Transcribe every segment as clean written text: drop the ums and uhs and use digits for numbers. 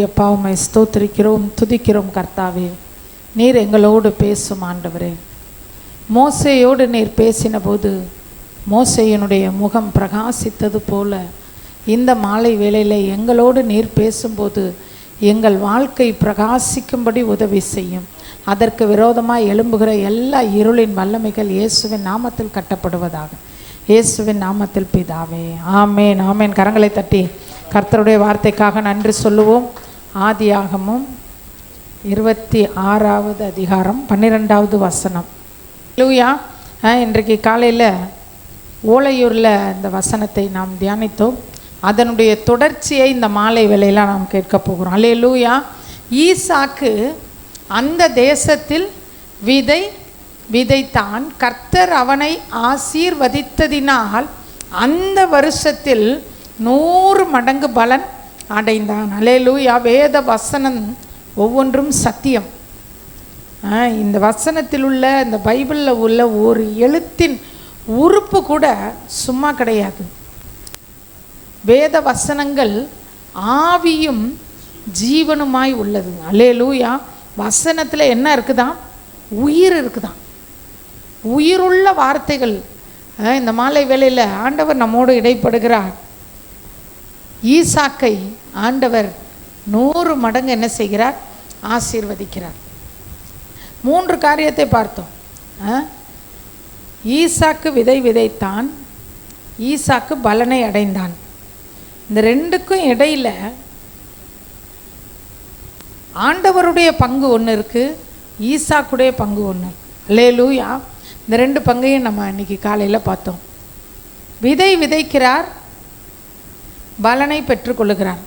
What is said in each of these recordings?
அப்பா, உம்மை ஸ்தோத்திரிக்கிறோம், துதிக்கிறோம் கர்த்தாவே. நீர் எங்களோடு பேசும் ஆண்டவரே. மோசேயோடு நீர் பேசின போது மோசேயினுடைய முகம் பிரகாசித்தது போல இந்த மாலை வேளையில் எங்களோடு நீர் பேசும்போது எங்கள் வாழ்க்கை பிரகாசிக்கும்படி உதவி செய்யும். அதற்கு விரோதமாக எழும்புகிற எல்லா இருளின் வல்லமைகள் இயேசுவின் நாமத்தில் கட்டப்படுவதாக. இயேசுவின் நாமத்தில் பிதாவே, ஆமேன், ஆமேன். கரங்களை தட்டி கர்த்தருடைய வார்த்தைக்காக நன்றி சொல்லுவோம். ஆதியாகமம் 26வது அதிகாரம் 12வது வசனம். லூயா. இன்றைக்கு காலையில் ஓலையூரில் இந்த வசனத்தை நாம் தியானித்தோம். அதனுடைய தொடர்ச்சியை இந்த மாலை வேளையில் நாம் கேட்க போகிறோம். அல்லேலூயா. ஈசாக்கு அந்த தேசத்தில் விதைத்தான். கர்த்தர் அவனை ஆசீர்வதித்ததினால் அந்த வருஷத்தில் 100 மடங்கு பலன் அடைந்தான். அல்லேலூயா. வேத வசனம் ஒவ்வொன்றும் சத்தியம். இந்த வசனத்தில் உள்ள, இந்த பைபிளில் உள்ள ஒரு எழுத்தின் உறுப்பு கூட சும்மா கிடையாது. வேத வசனங்கள் ஆவியும் ஜீவனுமாய் உள்ளது. அல்லேலூயா. வசனத்தில் என்ன இருக்குதான்? உயிர் இருக்குதான். உயிருள்ள வார்த்தைகள். இந்த மாலை வேளையில் ஆண்டவர் நம்மோடு இடைப்படுகிறார். ஈசாக்கை ஆண்டவர் 100 மடங்கு என்ன செய்கிறார்? ஆசீர்வதிக்கிறார். 3 காரியத்தை பார்த்தோம். ஈசாக்கு விதைத்தான், ஈசாக்கு பலனை அடைந்தான். இந்த ரெண்டுக்கும் இடையில ஆண்டவருடைய பங்கு ஒன்று இருக்குது, ஈசாக்குடைய பங்கு ஒன்று. அல்லேலூயா. இந்த 2 பங்கையும் நம்ம இன்னைக்கு காலையில் பார்த்தோம். விதைக்கிறார், பலனை பெற்றுக்கொள்ளுகிறார்.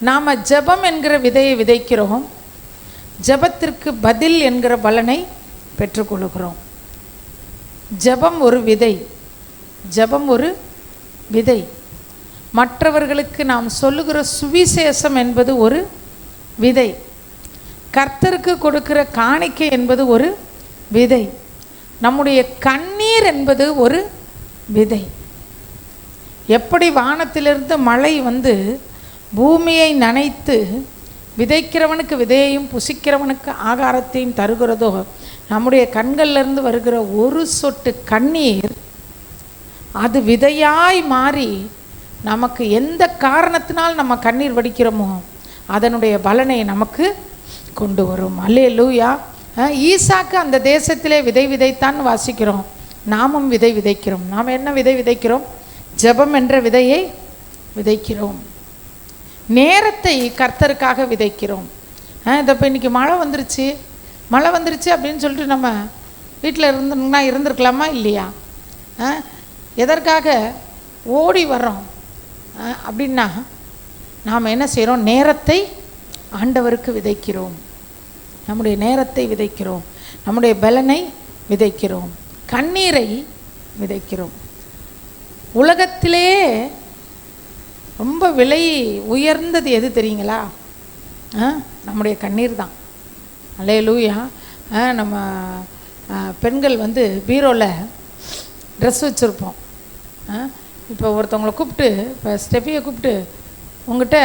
நாம் ஜெபம் என்கிற விதையை விதைக்கிறோம், ஜெபத்திற்கு பதில் என்கிற பலனை பெற்றுக்கொள்ளுகிறோம். ஜெபம் ஒரு விதை, ஜெபம் ஒரு விதை. மற்றவர்களுக்கு நாம் சொல்லுகிற சுவிசேஷம் என்பது ஒரு விதை. கர்த்தருக்கு கொடுக்கிற காணிக்கை என்பது ஒரு விதை. நம்முடைய கண்ணீர் என்பது ஒரு விதை. எப்படி வானத்திலிருந்து மழை வந்து பூமியை நனைத்து விதைக்கிறவனுக்கு விதையையும் புசிக்கிறவனுக்கு ஆகாரத்தையும் தருகிறதோ, நம்முடைய கண்களிலிருந்து வருகிற ஒரு சொட்டு கண்ணீர் அது விதையாய் மாறி நமக்கு எந்த காரணத்தினால் நம்ம கண்ணீர் வடிக்கிறோமோ அதனுடைய பலனை நமக்கு கொண்டு வரும். அல்லேலூயா. ஈசாக்கு அந்த தேசத்திலே விதைத்தான் வாசிக்கிறோம். நாமும் விதைக்கிறோம். நாம் என்ன விதைக்கிறோம்? ஜெபம் என்ற விதையை விதைக்கிறோம். நேரத்தை கர்த்தருக்காக விதைக்கிறோம். இப்போ இன்றைக்கி மழை வந்துருச்சு அப்படின்னு சொல்லிட்டு நம்ம வீட்டில் இருந்திருக்கலாமா இல்லையா? எதற்காக ஓடி வர்றோம் அப்படின்னா நாம் என்ன செய்கிறோம்? நேரத்தை ஆண்டவருக்கு விதைக்கிறோம். நம்முடைய நேரத்தை விதைக்கிறோம், நம்முடைய பலனை விதைக்கிறோம், கண்ணீரை விதைக்கிறோம். உலகத்திலே ரொம்ப விலை உயர்ந்தது எது தெரியுங்களா? நம்முடைய கண்ணீர் தான். அல்லேலூயா. நம்ம பெண்கள் வந்து பீரோவில் ட்ரெஸ் வச்சுருப்போம். இப்போ ஒருத்தவங்களை கூப்பிட்டு, இப்போ ஸ்டெஃபியை கூப்பிட்டு, உங்கள்கிட்ட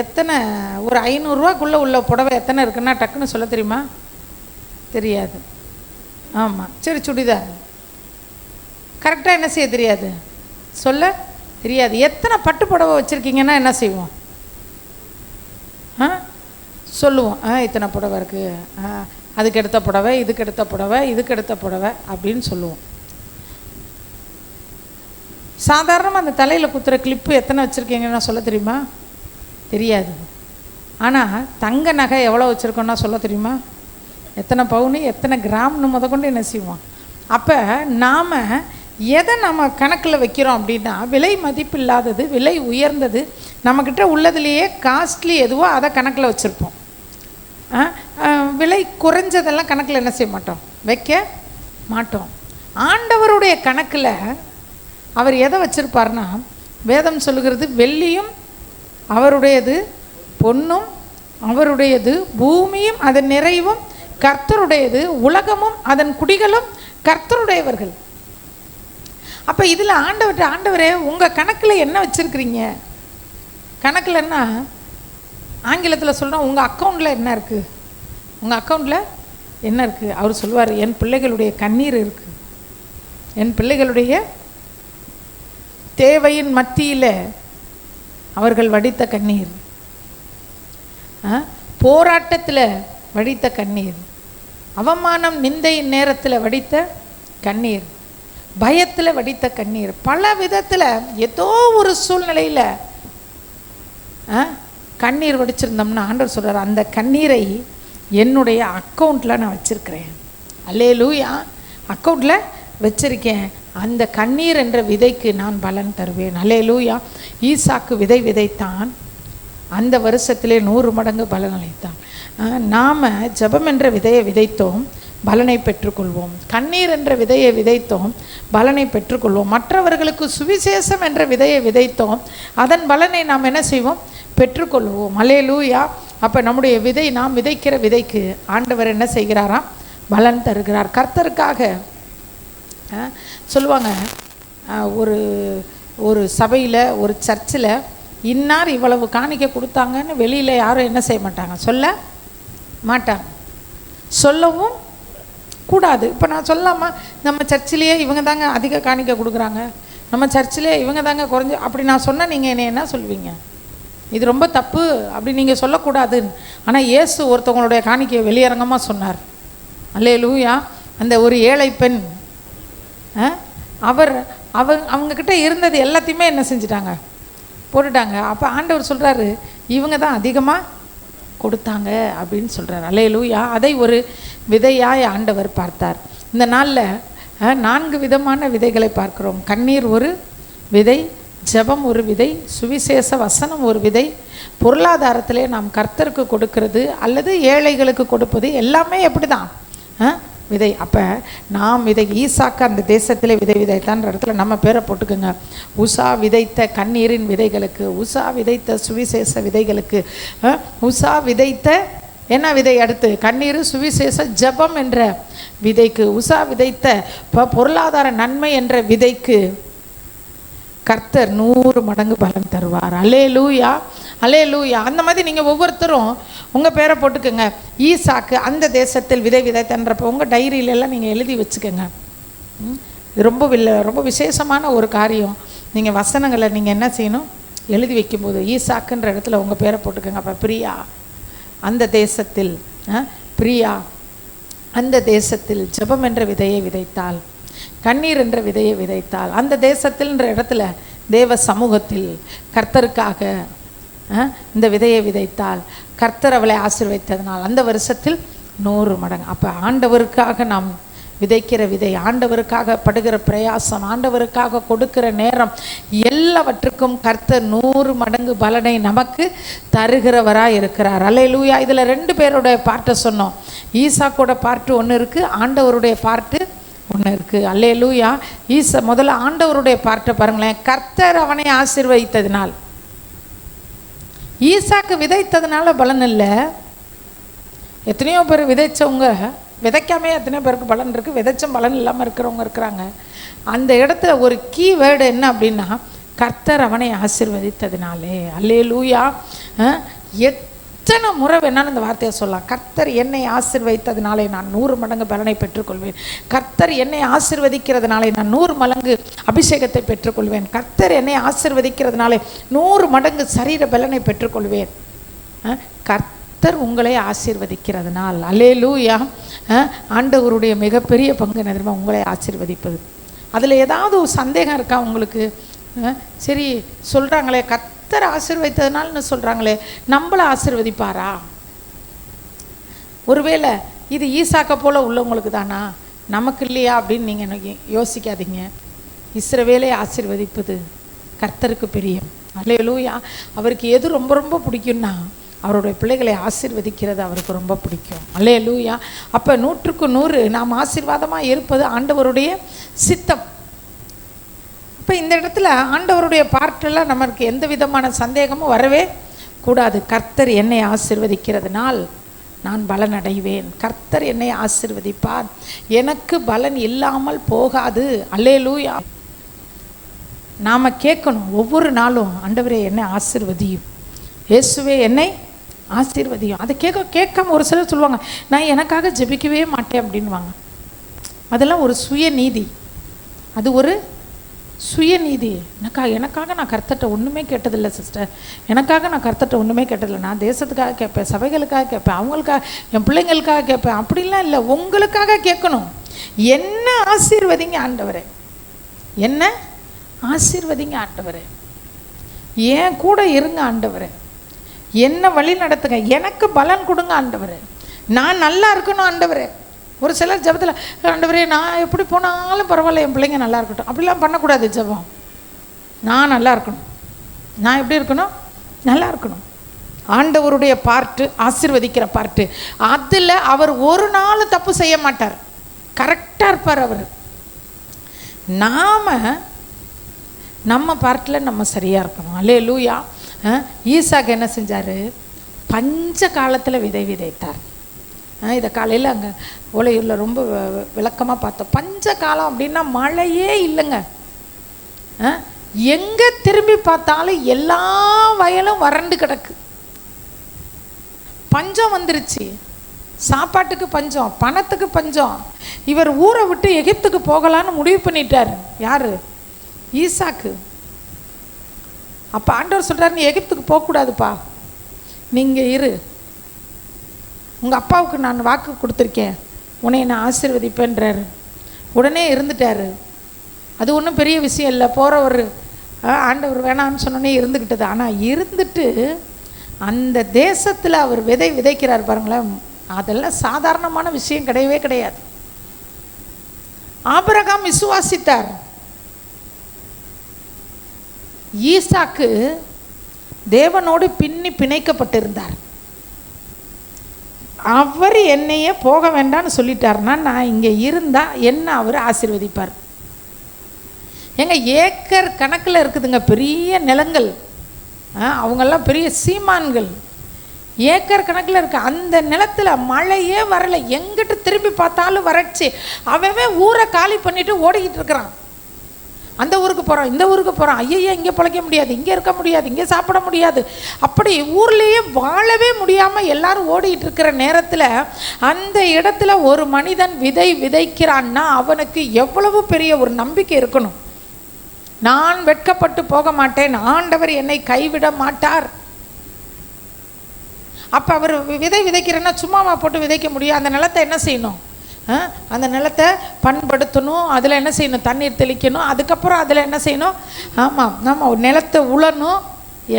எத்தனை ஒரு 500 ரூபாக்குள்ளே உள்ள புடவை எத்தனை இருக்குன்னா டக்குன்னு சொல்ல தெரியுமா? தெரியாது. ஆமாம், சரி, சுடிதார் கரெக்டாக என்ன செய்ய தெரியாது, சொல்ல தெரியாது. எத்தனை பட்டு புடவை வச்சுருக்கீங்கன்னா என்ன செய்வோம்? சொல்லுவோம், இத்தனை புடவை இருக்குது, அதுக்கு எடுத்த புடவை, இதுக்கு எடுத்த புடவை, இதுக்கு எடுத்த புடவை அப்படின்னு சொல்லுவோம். சாதாரணமாக அந்த தலையில் குத்துற கிளிப்பு எத்தனை வச்சுருக்கீங்கன்னா சொல்ல தெரியுமா? தெரியாது. ஆனால் தங்க நகை எவ்வளோ வச்சுருக்கோன்னா சொல்ல தெரியுமா? எத்தனை பவுனு, எத்தனை கிராம்னு முதற்கொண்டு என்ன செய்வோம்? அப்போ நாம் எதை நம்ம கணக்கில் வைக்கிறோம் அப்படின்னா, விலை மதிப்பு இல்லாதது, விலை உயர்ந்தது, நம்மக்கிட்ட உள்ளதுலேயே காஸ்ட்லி எதுவோ அதை கணக்கில் வச்சுருப்போம். விலை குறைஞ்சதெல்லாம் கணக்கில் என்ன செய்ய மாட்டோம்? வைக்க மாட்டோம். ஆண்டவருடைய கணக்கில் அவர் எதை வச்சுருப்பார்னா, வேதம் சொல்லுகிறது, வெள்ளியும் அவருடையது, பொன்னும் அவருடையது, பூமியும் அதன் நிறைவும் கர்த்தருடையது, உலகமும் அதன் குடிகளும் கர்த்தருடையவர்கள். அப்போ இதில் ஆண்டவரே உங்கள் கணக்கில் என்ன வச்சுருக்கிறீங்க? கணக்கில்னா ஆங்கிலத்தில் சொல்கிறோம், உங்கள் அக்கௌண்ட்டில் என்ன இருக்குது, உங்கள் அக்கௌண்ட்டில் என்ன இருக்குது. அவர் சொல்லுவார், என் பிள்ளைகளுடைய கண்ணீர் இருக்குது, என் பிள்ளைகளுடைய தேவையின் மத்தியில் அவர்கள் வடித்த கண்ணீர், போராட்டத்தில் வடித்த கண்ணீர், அவமானம் நிந்தையின் நேரத்தில் வடித்த கண்ணீர், பயத்தில் வடித்த கண்ணீர், பல விதத்தில் ஏதோ ஒரு சூழ்நிலையில் கண்ணீர் வடிச்சிருந்தோம்னா ஆண்டவர் சொல்கிறார், அந்த கண்ணீரை என்னுடைய அக்கௌண்ட்டில் நான் வச்சுருக்கிறேன். அல்லேலூயா, அக்கௌண்ட்டில் வச்சுருக்கேன். அந்த கண்ணீர் என்ற விதைக்கு நான் பலன் தருவேன். அல்லேலூயா. ஈசாக்கு விதை விதைத்தான், அந்த வருஷத்திலே 100 மடங்கு பலன் அளித்தான். நாம் ஜெபம் என்ற விதையை விதைத்தோம், பலனை பெற்றுக்கொள்வோம். கண்ணீர் என்ற விதையை விதைத்தோம், பலனை பெற்றுக்கொள்வோம். மற்றவர்களுக்கு சுவிசேஷம் என்ற விதையை விதைத்தோம், அதன் பலனை நாம் என்ன செய்வோம், பெற்றுக்கொள்வோம். அல்லேலூயா. அப்போ நம்முடைய விதை, நாம் விதைக்கிற விதைக்கு ஆண்டவர் என்ன செய்கிறாராம், பலன் தருகிறார். கர்த்தருக்காக சொல்லுவாங்க, ஒரு ஒரு சபையில், ஒரு சர்ச்சில் இன்னார் இவ்வளவு காணிக்கை கொடுத்தாங்கன்னு வெளியில் யாரும் என்ன செய்ய மாட்டாங்க, சொல்ல மாட்டாங்க, சொல்லவும் கூடாது. இப்போ நான் சொல்லாமா, நம்ம சர்ச்சிலேயே இவங்க தாங்க அதிக காணிக்கை கொடுக்குறாங்க, நம்ம சர்ச்சிலே இவங்க தாங்க குறைஞ்சி, அப்படி நான் சொன்னால் நீங்கள் என்னை என்ன சொல்வீங்க, இது ரொம்ப தப்பு, அப்படி நீங்கள் சொல்லக்கூடாதுன்னு. ஆனால் இயேசு ஒருத்தவங்களுடைய காணிக்கையை வெளியரங்கமாக சொன்னார். அல்லேலூயா. அந்த ஒரு ஏழை பெண், அவங்கக்கிட்ட இருந்தது எல்லாத்தையுமே என்ன செஞ்சிட்டாங்க, போட்டுட்டாங்க. அப்போ ஆண்டவர் சொல்கிறாரு, இவங்க தான் அதிகமாக கொடுத்தாங்க அப்படின்னு சொல்கிறார். அல்லேலூயா. அதை ஒரு விதையாய் ஆண்டவர் பார்த்தார். இந்த நாளில் 4 விதமான விதைகளை பார்க்கிறோம். கண்ணீர் ஒரு விதை, ஜெபம் ஒரு விதை, சுவிசேஷ வசனம் ஒரு விதை, பொருளாதாரத்திலே நாம் கர்த்தருக்கு கொடுக்கிறது அல்லது ஏழைகளுக்கு கொடுப்பது எல்லாமே எப்படி தான் விதை. அப்போ நாம் விதை, ஈசாக்கு அந்த தேசத்திலே விதை விதைத்தான்ற இடத்துல நம்ம பேரை போட்டுக்கோங்க. உஷா விதைத்த கண்ணீரின் விதைகளுக்கு, உஷா விதைத்த சுவிசேஷ விதைகளுக்கு, உஷா விதைத்த என்ன விதை, அடுத்து கண்ணீர் சுவிசேஷ ஜெபம் என்ற விதைக்கு, உஷா விதைத்த பொருளாதார நன்மை என்ற விதைக்கு கர்த்தர் 100 மடங்கு பலன் தருவார். அல்லேலூயா, அல்லேலூயா. அந்த மாதிரி நீங்கள் ஒவ்வொருத்தரும் உங்கள் பேரை போட்டுக்கோங்க. ஈசாக்கு அந்த தேசத்தில் விதை விதைத்தன்றப்போ உங்கள் டைரியிலெல்லாம் நீங்கள் எழுதி வச்சுக்கோங்க. இது ரொம்ப விசேஷமான ஒரு காரியம். நீங்கள் வசனங்களை நீங்கள் என்ன செய்யணும், எழுதி வைக்கும்போது ஈசாக்குன்ற இடத்துல உங்கள் பேரை போட்டுக்கோங்க. அப்போ பிரியா அந்த தேசத்தில், பிரியா அந்த தேசத்தில் ஜெபம் என்ற விதையை விதைத்தாள், கண்ணீர் என்ற விதையை விதைத்தாள். அந்த தேசத்தில்ன்ற இடத்துல தேவ சமூகத்தில் கர்த்தருக்காக இந்த விதையை விதைத்தாள். கர்த்தர் அவளை ஆசீர்வதித்ததனால் அந்த வருஷத்தில் 100 மடங்கு. அப்போ ஆண்டவருக்காக நாம் விதைக்கிற விதை, ஆண்டவருக்காக படுகிற பிரயாசம், ஆண்டவருக்காக கொடுக்கிற நேரம், எல்லாவற்றுக்கும் கர்த்தர் 100 மடங்கு பலனை நமக்கு தருகிறவராக இருக்கிறார். அல்லேலூயா. இதில் 2 பேருடைய பார்ட்டை சொன்னோம். ஈசாக்கோட பார்ட்டு ஒன்று இருக்குது, ஆண்டவருடைய பார்ட்டு ஒன்று இருக்குது. அல்லேலூயா. முதல்ல ஆண்டவருடைய பார்ட்டை பாருங்களேன். கர்த்தர் அவனை ஆசீர்வதித்ததினால், ஈசாக்கு விதைத்ததுனால பலன் இல்லை. எத்தனையோ பேர் விதைச்சவங்க விதைக்காமே எத்தனையோ பேருக்கு பலன் இருக்குது, விதைச்சும் பலன் இல்லாமல் இருக்கிறவங்க இருக்கிறாங்க. அந்த இடத்துல ஒரு கீ வேர்டு என்ன அப்படின்னா, கர்த்தர் அவனை ஆசீர்வதித்ததினாலே. அல்லேலூயா. எத்தனை முறை வேணாலும் இந்த வார்த்தையை சொல்லலாம். கர்த்தர் என்னை ஆசீர்வதித்ததினாலே நான் 100 மடங்கு பலனை பெற்றுக்கொள்வேன். கர்த்தர் என்னை ஆசீர்வதிக்கிறதுனாலே நான் 100 மடங்கு அபிஷேகத்தை பெற்றுக்கொள்வேன். கர்த்தர் என்னை ஆசீர்வதிக்கிறதுனாலே 100 மடங்கு சரீர பலனை பெற்றுக்கொள்வேன். கர்த்தர் உங்களை ஆசீர்வதிக்கிறதுனால். அல்லேலூயா. ஆண்டவருடைய மிகப்பெரிய பங்கு என்ன தெரியுமா, உங்களை ஆசீர்வதிப்பது. அதில் ஏதாவது ஒரு சந்தேகம் இருக்கா உங்களுக்கு? சரி சொல்கிறாங்களே கர்த்தர் ஆசீர்வதித்ததுனால்னு சொல்கிறாங்களே, நம்மளை ஆசீர்வதிப்பாரா? ஒருவேளை இது ஈசாக்க போல் உள்ளவங்களுக்கு தானா, நமக்கு இல்லையா அப்படின்னு நீங்கள் யோசிக்காதீங்க. இஸ்ரவேலை ஆசீர்வதிப்பது கர்த்தருக்கு பிரியம். அல்லேலூயா. அவருக்கு எது ரொம்ப ரொம்ப பிடிக்கும்னா, அவருடைய பிள்ளைகளை ஆசீர்வதிக்கிறது அவருக்கு ரொம்ப பிடிக்கும். அல்லேலூயா. அப்போ 100க்கு 100 நாம் ஆசீர்வாதமாக இருப்பது ஆண்டவருடைய சித்தம். இப்போ இந்த இடத்துல ஆண்டவருடைய பார்ட்டில் நமக்கு எந்த விதமான சந்தேகமும் வரவே கூடாது. கர்த்தர் என்னை ஆசீர்வதிக்கிறதுனால் நான் பலன் அடைவேன். கர்த்தர் என்னை ஆசீர்வதிப்பார், எனக்கு பலன் இல்லாமல் போகாது. அல்லேலூயா. நாம் கேட்கணும் ஒவ்வொரு நாளும், ஆண்டவரே என்னை ஆசீர்வதியும், இயேசுவே என்னை ஆசீர்வதியும். அதை கேட்காம ஒரு சிலர் சொல்லுவாங்க, நான் எனக்காக ஜெபிக்கவே மாட்டேன் அப்படின்வாங்க. அதெல்லாம் ஒரு சுயநீதி. அது ஒரு சுயநீதி. எனக்காக நான் கர்த்தர்ட்ட ஒன்றுமே கேட்டதில்லை சிஸ்டர். எனக்காக நான் கர்த்தர்ட்ட ஒன்றுமே கேட்டதில்லை. நான் தேசத்துக்காக கேட்பேன், சபைகளுக்காக கேட்பேன், அவங்களுக்காக, என் பிள்ளைங்களுக்காக கேட்பேன். அப்படிலாம் இல்லை, உங்களுக்காக கேட்கணும். என்ன ஆசீர்வதிங்க ஆண்டவரே, என்ன ஆசீர்வதிங்க ஆண்டவரே, ஏன் கூட இருங்க ஆண்டவரே, என்ன வழி நடத்துங்க, எனக்கு பலன் கொடுங்க ஆண்டவரே, நான் நல்லா இருக்கணும் ஆண்டவரே. ஒரு சிலர் ஜெபத்தில், ஆண்டவரே நான் எப்படி போனாலும் பரவாயில்ல, என் பிள்ளைங்க நல்லா இருக்கட்டும். அப்படிலாம் பண்ணக்கூடாது ஜெபம். நான் நல்லா இருக்கணும். நான் எப்படி இருக்கணும்? நல்லா இருக்கணும். ஆண்டவருடைய பார்ட்டு, ஆசீர்வதிக்கிற பார்ட்டு, அதில் அவர் ஒரு நாள் தப்பு செய்ய மாட்டார், கரெக்டாக இருப்பார் அவர். நம்ம பார்ட்டில் நம்ம சரியாக இருக்கணும். அல்லேலூயா. ஈசாக்கு என்ன செஞ்சார்? பஞ்ச காலத்தில் விதை விதைத்தார். இதை காலையில் அங்கே ஓலையூரில் ரொம்ப விளக்கமாக பார்த்தோம். பஞ்ச காலம் அப்படின்னா மழையே இல்லைங்க. எங்கே திரும்பி பார்த்தாலும் எல்லா வயலும் வறண்டு கிடக்கு. பஞ்சம் வந்துருச்சு. சாப்பாட்டுக்கு பஞ்சம், பணத்துக்கு பஞ்சம். இவர் ஊரை விட்டு எகிப்துக்கு போகலான்னு முடிவு பண்ணிட்டார். யார்? ஈசாக்கு. அப்போ ஆண்டவர் சொல்கிறார், நீ எகிப்துக்கு போகக்கூடாதுப்பா, நீங்கள் இரு, உங்கள் அப்பாவுக்கு நான் வாக்கு கொடுத்துருக்கேன், உன்னை நான் ஆசீர்வதிப்பேன்றாரு. உடனே இருந்துட்டார். அது ஒன்றும் பெரிய விஷயம் இல்லை. போகிறவர் ஆண்டவர் வேணான்னு சொன்னோன்னே இருந்துக்கிட்டது. ஆனால் இருந்துட்டு அந்த தேசத்தில் அவர் விதை விதைக்கிறார் பாருங்களேன். அதெல்லாம் சாதாரணமான விஷயம் கிடையவே கிடையாது. ஆபிரகாம் விசுவாசித்தார். ஈசாக்கு தேவனோடு பிணைக்கப்பட்டிருந்தார். அவர் என்னையே போக வேண்டாம்னு சொல்லிட்டாருன்னா நான் இங்கே இருந்தால் என்ன அவர் ஆசீர்வதிப்பார். ஏக்கர் கணக்கில் இருக்குதுங்க பெரிய நிலங்கள். அவங்கெல்லாம் பெரிய சீமான்கள். ஏக்கர் கணக்கில் இருக்கு. அந்த நிலத்தில் மழையே வரலை. எங்கிட்ட திரும்பி பார்த்தாலும் வறட்சி. அவன் ஊரை காலி பண்ணிட்டு ஓடிக்கிட்டு இருக்கிறான். அந்த ஊருக்கு போகிறான், இந்த ஊருக்கு போகிறான். ஐயையா, இங்கே பிழைக்க முடியாது, இங்கே இருக்க முடியாது, இங்கே சாப்பிட முடியாது, அப்படி ஊர்லேயே வாழவே முடியாமல் எல்லாரும் ஓடிட்டு இருக்கிற நேரத்தில் அந்த இடத்துல ஒரு மனிதன் விதை விதைக்கிறான்னா அவனுக்கு எவ்வளவு பெரிய ஒரு நம்பிக்கை இருக்கணும். நான் வெட்கப்பட்டு போக மாட்டேன், ஆண்டவர் என்னை கைவிட மாட்டார். அப்போ அவர் விதை விதைக்கிறேன்னா சும்மாவா போட்டு விதைக்க முடியும்? அந்த நிலத்தை என்ன செய்யணும்? அந்த நிலத்தை பண்படுத்தணும். அதில் என்ன செய்யணும்? தண்ணீர் தெளிக்கணும். அதுக்கப்புறம் அதில் என்ன செய்யணும்? ஆமாம், நம்ம நிலத்தை உழணும்.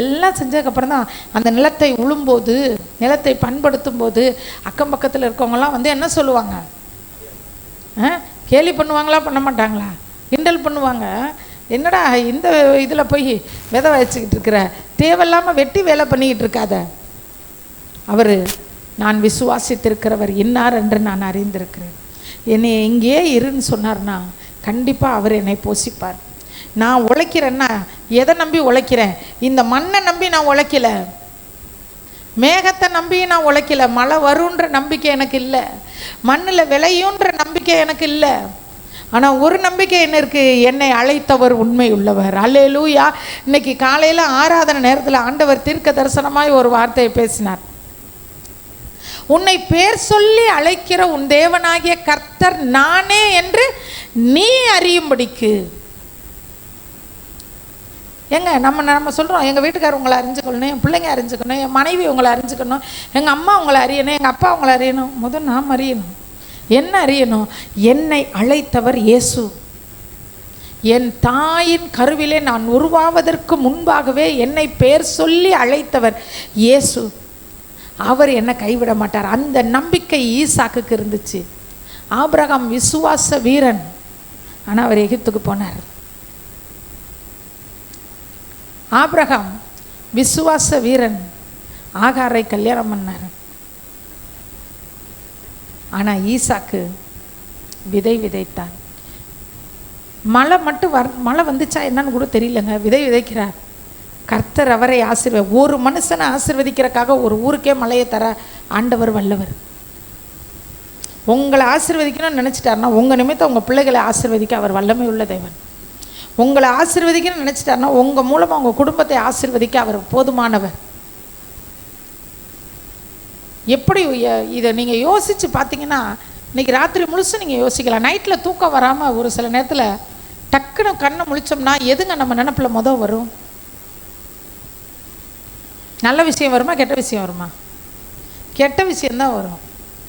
எல்லாம் செஞ்சதுக்கப்புறம் தான் அந்த நிலத்தை உழும்போது, நிலத்தை பண்படுத்தும் போது அக்கம் பக்கத்தில் இருக்கவங்களாம் வந்து என்ன சொல்லுவாங்க? கேலி பண்ணுவாங்களா, பண்ண மாட்டாங்களா? கிண்டல் பண்ணுவாங்க. என்னடா இந்த இதில் போய் விதை வச்சுக்கிட்டு இருக்கிற, தேவையில்லாமல் வெட்டி வேலை பண்ணிக்கிட்டு இருக்காத. அவர், நான் விசுவாசித்திருக்கிறவர் இன்னார் என்று நான் அறிந்திருக்கிறேன், என்னை எங்கேயே இருன்னு சொன்னார்னா கண்டிப்பாக அவர் என்னை போஷிப்பார். நான் உழைக்கிறேன்னா எதை நம்பி உழைக்கிறேன்? இந்த மண்ணை நம்பி நான் உழைக்கல, மேகத்தை நம்பி நான் உழைக்கல, மழை வருன்ற நம்பிக்கை எனக்கு இல்லை, மண்ணில் விளையுன்ற நம்பிக்கை எனக்கு இல்லை. ஆனால் ஒரு நம்பிக்கை என்ன இருக்குது? என்னை அழைத்தவர் உண்மை உள்ளவர். அல்லேலூயா. இன்னைக்கு காலையில் ஆராதனை நேரத்தில் ஆண்டவர் தீர்க்க தரிசனமாய் ஒரு வார்த்தையை பேசினார். உன்னை பேர் சொல்லி அழைக்கிற உன் தேவனாகிய கர்த்தர் நானே என்று நீ அறியும்படிக்கு. நம்ம சொல்கிறோம், எங்கள் வீட்டுக்காரர் உங்களை அறிஞ்சுக்கணும், என் பிள்ளைங்க அறிஞ்சுக்கணும், என் மனைவி உங்களை அறிஞ்சுக்கணும், எங்கள் அம்மா உங்களை அறியணும், எங்கள் அப்பா உங்களை அறியணும். முதல் நாம் அறியணும். என்ன அறியணும்? என்னை அழைத்தவர் இயேசு. என் தாயின் கருவிலே நான் உருவாவதற்கு முன்பாகவே என்னை பேர் சொல்லி அழைத்தவர் இயேசு. அவர் என்னை கைவிட மாட்டார். அந்த நம்பிக்கை ஈசாக்குக்கு இருந்துச்சு. ஆபிரகாம் விசுவாச வீரன், ஆனால் அவர் எகிப்துக்கு போனார். ஆபிரகாம் விசுவாச வீரன், ஆகாரை கல்யாணம் பண்ணார். ஆனால் ஈசாக்கு விதை விதைத்தான். மழை வந்துச்சா என்னன்னு கூட தெரியலங்க. விதை விதைக்கிறார். கர்த்தர் அவரை ஒரு மனுஷனை ஆசீர்வதிக்கிறக்காக ஒரு ஊருக்கே மழையை தர ஆண்டவர் வல்லவர். உங்களை ஆசீர்வதிக்கணும்னு நினச்சிட்டாருன்னா உங்கள் நிமித்தம் உங்கள் பிள்ளைகளை ஆசீர்வதிக்க அவர் வல்லமை உள்ள தேவன். உங்களை ஆசீர்வதிக்கணும்னு நினச்சிட்டாருன்னா உங்கள் மூலமாக உங்கள் குடும்பத்தை ஆசீர்வதிக்க அவர் போதுமானவர். எப்படி இதை நீங்கள் யோசித்து பார்த்தீங்கன்னா இன்றைக்கி ராத்திரி முழுசும் நீங்கள் யோசிக்கலாம். நைட்டில் தூக்கம் வராமல் ஒரு சில நேரத்தில் டக்குன்னு கண்ணை முழிச்சோம்னா எதுங்க நம்ம நினப்பில் மொதல் வரும்? நல்ல விஷயம் வருமா கெட்ட விஷயம் வருமா? கெட்ட விஷயந்தான் வரும்.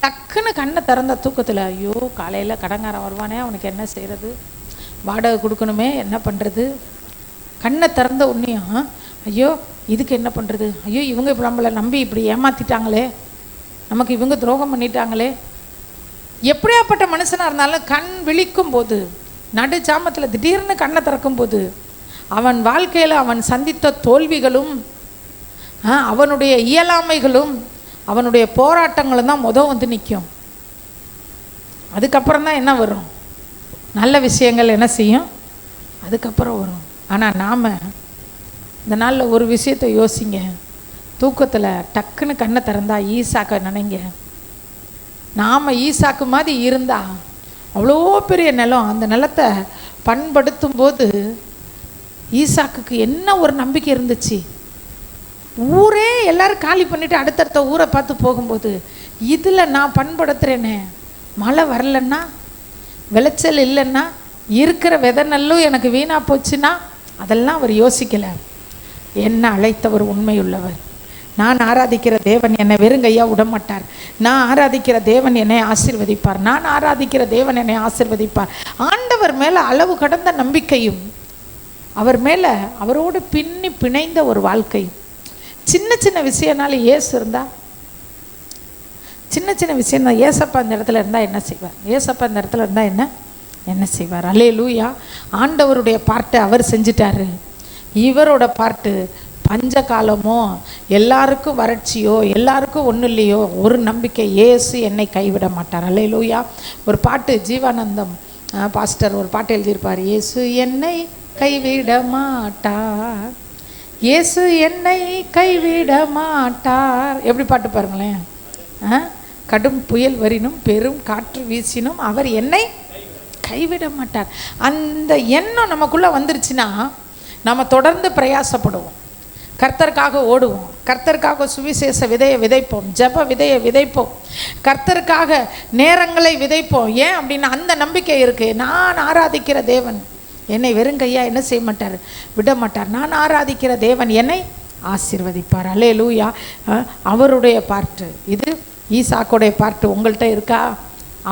டக்குன்னு கண்ணை திறந்த தூக்கத்தில் ஐயோ காலையில் கடங்காரன் வருவானே, அவனுக்கு என்ன செய்கிறது, வாடகை கொடுக்கணுமே, என்ன பண்ணுறது. கண்ணை திறந்த உடனேயும் ஐயோ இதுக்கு என்ன பண்ணுறது, ஐயோ இவங்க இப்போ நம்மளை நம்பி இப்படி ஏமாற்றிட்டாங்களே, நமக்கு இவங்க துரோகம் பண்ணிட்டாங்களே. எப்படியாப்பட்ட மனுஷனாக இருந்தாலும் கண் விழிக்கும் போது, நடு ஜாமத்தில் திடீர்னு கண்ணை திறக்கும் போது அவன் வாழ்க்கையில் அவன் சந்தித்த தோல்விகளும் அவனுடைய இயலாமைகளும் அவனுடைய போராட்டங்களும் தான் வந்து நிற்கும். அதுக்கப்புறம் தான் என்ன வரும்? நல்ல விஷயங்கள் என்ன செய்யும்? அதுக்கப்புறம் வரும். ஆனால் நாம் இந்த நாளில் ஒரு விஷயத்தை யோசிங்க. தூக்கத்தில் டக்குன்னு கண்ணை திறந்தா ஈசாக்க நினைங்க. நாம் ஈசாக்கு மாதிரி இருந்தால் அவ்வளோ பெரிய நிலம், அந்த நிலத்தை பண்படுத்தும் போது ஈசாக்குக்கு என்ன ஒரு நம்பிக்கை இருந்துச்சு. ஊரே எல்லாரும் காலி பண்ணிவிட்டு அடுத்தடுத்த ஊரை பார்த்து போகும்போது இதில் நான் பண்படுத்துகிறேனே, மழை வரலன்னா, விளைச்சல் இல்லைன்னா, இருக்கிற விதை நெல்லும் எனக்கு வீணாக போச்சுன்னா, அதெல்லாம் அவர் யோசிக்கலை. என்ன அழைத்தவர் உண்மையுள்ளவர். நான் ஆராதிக்கிற தேவன் என்னை வெறுங்கையா விடமாட்டார். நான் ஆராதிக்கிற தேவன் என்னை ஆசீர்வதிப்பார். நான் ஆராதிக்கிற தேவன் என்னை ஆசீர்வதிப்பார். ஆண்டவர் மேலே அளவு கடந்த நம்பிக்கையும் அவர் மேலே அவரோடு பின்னி பிணைந்த ஒரு வாழ்க்கை. சின்ன சின்ன விஷயம்னால ஏசு இருந்தால், சின்ன சின்ன விஷயம் தான். ஏசப்பா இந்த இடத்துல இருந்தால் என்ன செய்வார்? ஏசப்பா இந்த இடத்துல இருந்தால் என்ன செய்வார்? அல்லேலூயா. ஆண்டவருடைய பார்ட்டை அவர் செஞ்சிட்டாரு. இவரோட பார்ட்டு பஞ்ச காலமோ, எல்லாருக்கும் வறட்சியோ, எல்லாருக்கும் ஒன்றும் இல்லையோ, ஒரு நம்பிக்கை, இயேசு என்னை கைவிட மாட்டார். அல்லேலூயா. ஒரு பாட்டு ஜீவானந்தம் பாஸ்டர் ஒரு பாட்டு எழுதியிருப்பார். இயேசு என்னை கைவிட மாட்டார், இயேசு என்னை கைவிட மாட்டார். எப்படி பாட்டு பாருங்களேன். கடும் புயல் வரினும் பெரும் காற்று வீசினும் அவர் என்னை கைவிட மாட்டார். அந்த எண்ணம் நமக்குள்ளே வந்துருச்சுன்னா நம்ம தொடர்ந்து பிரயாசப்படுவோம், கர்த்தருக்காக ஓடுவோம், கர்த்தருக்காக சுவிசேஷ விதையை விதைப்போம், ஜெப விதையை விதைப்போம், கர்த்தருக்காக நேரங்களை விதைப்போம். ஏன் அப்படின்னா அந்த நம்பிக்கை இருக்குது. நான் ஆராதிக்கிற தேவன் என்னை வெறுங்கையா என்ன செய்ய மாட்டார், விட மாட்டார். நான் ஆராதிக்கிற தேவன் என்னை ஆசீர்வதிப்பார். அல்லேலூயா. அவருடைய பார்ட்டு இது. ஈசாக்குடைய பார்ட்டு உங்கள்கிட்ட இருக்கா?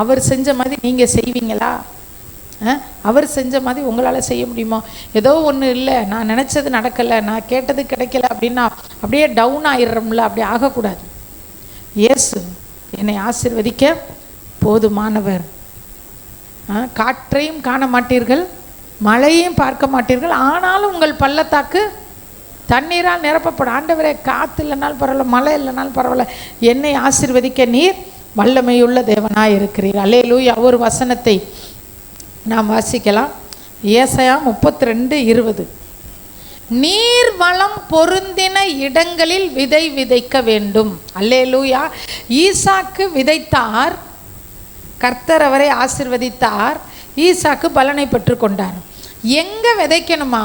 அவர் செஞ்ச மாதிரி நீங்கள் செய்வீங்களா? அவர் செஞ்ச மாதிரி உங்களால் செய்ய முடியுமா? ஏதோ ஒன்று இல்லை, நான் நினச்சது நடக்கலை, நான் கேட்டது கிடைக்கல அப்படின்னா அப்படியே டவுன் ஆயிடுறோம்ல. அப்படி ஆகக்கூடாது. இயேசு என்னை ஆசீர்வதிக்க போதுமானவர். காற்றையும் காண மாட்டீர்கள், மழையையும் பார்க்க மாட்டீர்கள், ஆனாலும் உங்கள் பள்ளத்தாக்கு தண்ணீரால் நிரப்பப்படும். ஆண்டவரே, காற்று இல்லைனாலும் பரவாயில்ல, மழை இல்லைனாலும் பரவாயில்ல, என்னை ஆசீர்வதிக்க நீர் வல்லமையுள்ள தேவனாக இருக்கிறீர். அல்லேலூயா. ஒரு வசனத்தை நாம் வாசிக்கலாம். ஏசாயா 32:20. நீர் வளம் பொருந்தின இடங்களில் விதை விதைக்க வேண்டும். அல்லேலூயா. ஈசாக்கு விதைத்தார், கர்த்தர் அவரை ஆசீர்வதித்தார், ஈசாக்கு பலனை பெற்றுக்கொண்டார். எங்கே விதைக்கணுமா?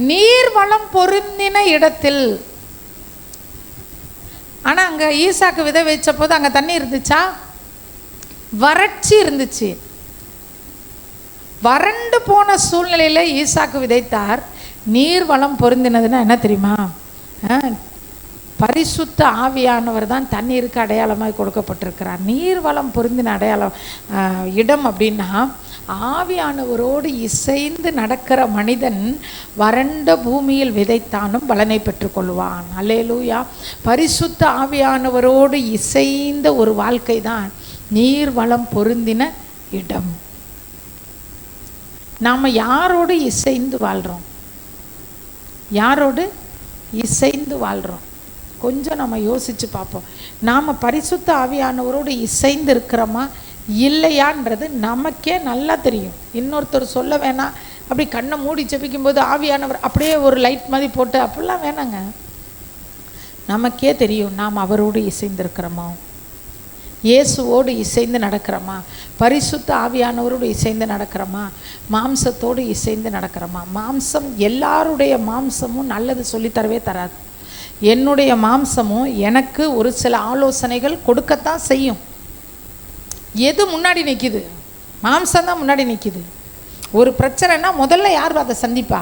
நீர் வளம் பொருந்தின இடத்தில். ஆனால் அங்கே ஈசாக்கு விதை வச்ச போது அங்கே தண்ணி இருந்துச்சா? வறட்சி இருந்துச்சு. வறண்டு போன சூழ்நிலையில் ஈசாக்கு விதைத்தார். நீர் வளம் பொருந்தினதுன்னா என்ன தெரியுமா? பரிசுத்த ஆவியானவர் தான் தண்ணீருக்கு அடையாளமாக கொடுக்கப்பட்டிருக்கிறார். நீர் வளம் பொருந்தின அடையாளம் இடம் அப்படின்னா ஆவியானவரோடு இசைந்து நடக்கிற மனிதன் வறண்ட பூமியில் விதைத்தானும் பலனை பெற்றுக்கொள்வான். அல்லேலூயா. பரிசுத்த ஆவியானவரோடு இசைந்த ஒரு வாழ்க்கை தான் நீர் வளம் பொருந்தின இடம். நாம் யாரோடு இசைந்து வாழ்கிறோம்? யாரோடு இசைந்து வாழ்கிறோம்? கொஞ்சம் நம்ம யோசித்து பார்ப்போம். நாம் பரிசுத்த ஆவியானவரோடு இசைந்து இருக்கிறோமா இல்லையான்றது நமக்கே நல்லா தெரியும். இன்னொருத்தர் சொல்ல வேணாம். அப்படி கண்ணை மூடி ஜெபிக்கும்போது ஆவியானவர் அப்படியே ஒரு லைட் மாதிரி போட்டு அப்படிலாம் வேணாங்க. நமக்கே தெரியும் நாம் அவரோடு இசைந்திருக்கிறோமா, இயேசுவோடு இசைந்து நடக்கிறோமா, பரிசுத்த ஆவியானவரோடு இசைந்து நடக்கிறோமா, மாம்சத்தோடு இசைந்து நடக்கிறோமா. மாம்சம், எல்லாருடைய மாம்சமும் நல்லது சொல்லித்தரவே தராது. என்னுடைய மாம்சமும் எனக்கு ஒரு சில ஆலோசனைகள் கொடுக்கத்தான் செய்யும். எது முன்னாடி நிற்கிது? மாம்சம்தான் முன்னாடி நிற்கிது. ஒரு பிரச்சனைனா முதல்ல யார் அதை சந்திப்பா?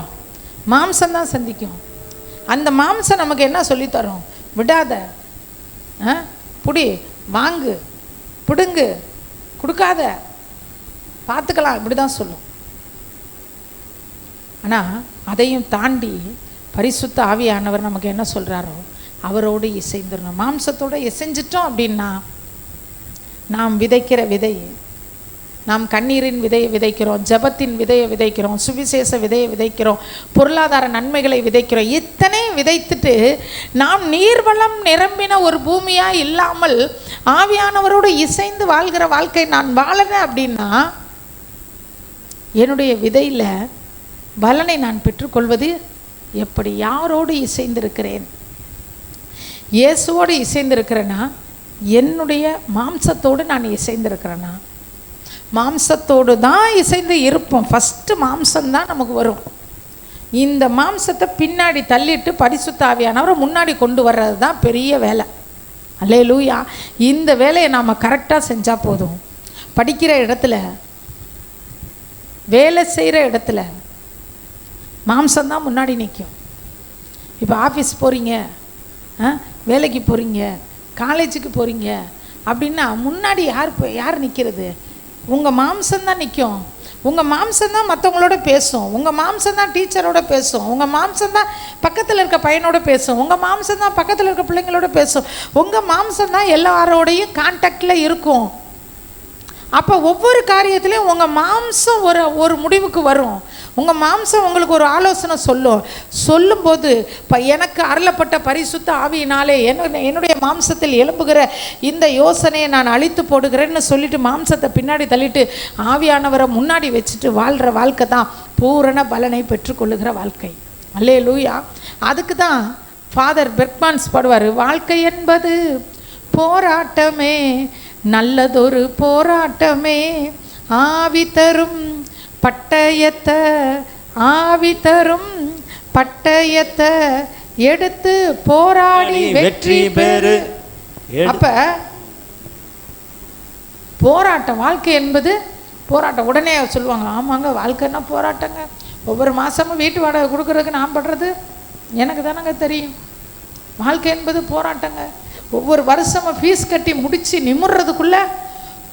மாம்சம்தான் சந்திக்கும். அந்த மாம்சம் நமக்கு என்ன சொல்லித்தரும்? விடாத, புடி, வாங்கு, பிடுங்கு, கொடுக்காத, பார்த்துக்கலாம், இப்படி தான் சொல்லும். ஆனால் அதையும் தாண்டி பரிசுத்த ஆவியானவர் நமக்கு என்ன சொல்கிறாரோ அவரோடு இசைந்துடணும். மாம்சத்தோடு இசைஞ்சிட்டோம் அப்படின்னா நாம் விதைக்கிற விதை, நாம் கண்ணீரின் விதையை விதைக்கிறோம், ஜபத்தின் விதையை விதைக்கிறோம், சுவிசேஷ விதையை விதைக்கிறோம், பொருளாதார நன்மைகளை விதைக்கிறோம். இத்தனை விதைத்துட்டு நாம் நீர்வளம் நிரம்பின ஒரு பூமியாக இல்லாமல் ஆவியானவரோடு இசைந்து வாழ்கிற வாழ்க்கை நான் வாழறேன் அப்படின்னா என்னுடைய விதையில் பலனை நான் பெற்றுக்கொள்வது எப்படி? யாரோடு இசைந்திருக்கிறேன்? இயேசுவோடு இசைந்திருக்கிறேன்னா, என்னுடைய மாம்சத்தோடு நான் இசைந்திருக்கிறேன்னா? மாம்சத்தோடு தான் இசைந்து இருப்போம். ஃபஸ்ட்டு மாம்சம்தான் நமக்கு வரும். இந்த மாம்சத்தை பின்னாடி தள்ளிட்டு பரிசுத்த ஆவியானவரை முன்னாடி கொண்டு வர்றது தான் பெரிய வேலை. அல்லேலூயா. இந்த வேலையை நாம் கரெக்டாக செஞ்சால் போதும். படிக்கிற இடத்துல, வேலை செய்கிற இடத்துல மாம்சம்தான் முன்னாடி நிற்கும். இப்போ ஆஃபீஸ் போகிறீங்க, வேலைக்கு போகிறீங்க, காலேஜுக்கு போகிறீங்க அப்படின்னா முன்னாடி யார் நிற்கிறது? உங்கள் மாம்சம்தான் நிற்கும். உங்கள் மாம்சம்தான் மற்றவங்களோட பேசும். உங்கள் மாம்சம்தான் டீச்சரோட பேசும். உங்கள் மாம்சம்தான் பக்கத்தில் இருக்க பையனோட பேசும். உங்கள் மாம்சம்தான் பக்கத்தில் இருக்க பிள்ளைங்களோட பேசும். உங்கள் மாம்சம்தான் எல்லாரோடையும் கான்டாக்டில் இருக்கும். அப்போ ஒவ்வொரு காரியத்திலையும் உங்கள் மாம்சம் ஒரு முடிவுக்கு வரும். உங்கள் மாம்சம் உங்களுக்கு ஒரு ஆலோசனை சொல்லும்போது இப்போ எனக்கு அருளப்பட்ட பரிசுத்த ஆவியினாலே என்னுடைய மாம்சத்தில் எழும்புகிற இந்த யோசனையை நான் அழித்து போடுகிறேன்னு சொல்லிட்டு மாம்சத்தை பின்னாடி தள்ளிட்டு ஆவியானவரை முன்னாடி வச்சுட்டு வாழ்கிற வாழ்க்கை தான் பூரண பலனை பெற்றுக்கொள்ளுகிற வாழ்க்கை. அல்லேலூயா. அதுக்கு தான் ஃபாதர் பெர்க்மான்ஸ் பாடுவார், வாழ்க்கை என்பது போராட்டமே, நல்லதொரு போராட்டமே, ஆவி தரும் பட்டயத்தை, ஆவி தரும் பட்டயத்தை எடுத்து போராடி வெற்றி பெறு. அப்ப போராட்டம், வாழ்க்கை என்பது போராட்டம். உடனே சொல்லுவாங்க, ஆமாங்க வாழ்க்கைன்னா போராட்டங்க, ஒவ்வொரு மாதமும் வீட்டு வாடகை கொடுக்குறதுக்கு நான் படுறது எனக்கு தானங்க தெரியும். வாழ்க்கை என்பது போராட்டங்க. ஒவ்வொரு வருஷமும் ஃபீஸ் கட்டி முடித்து நிமிடுறதுக்குள்ளே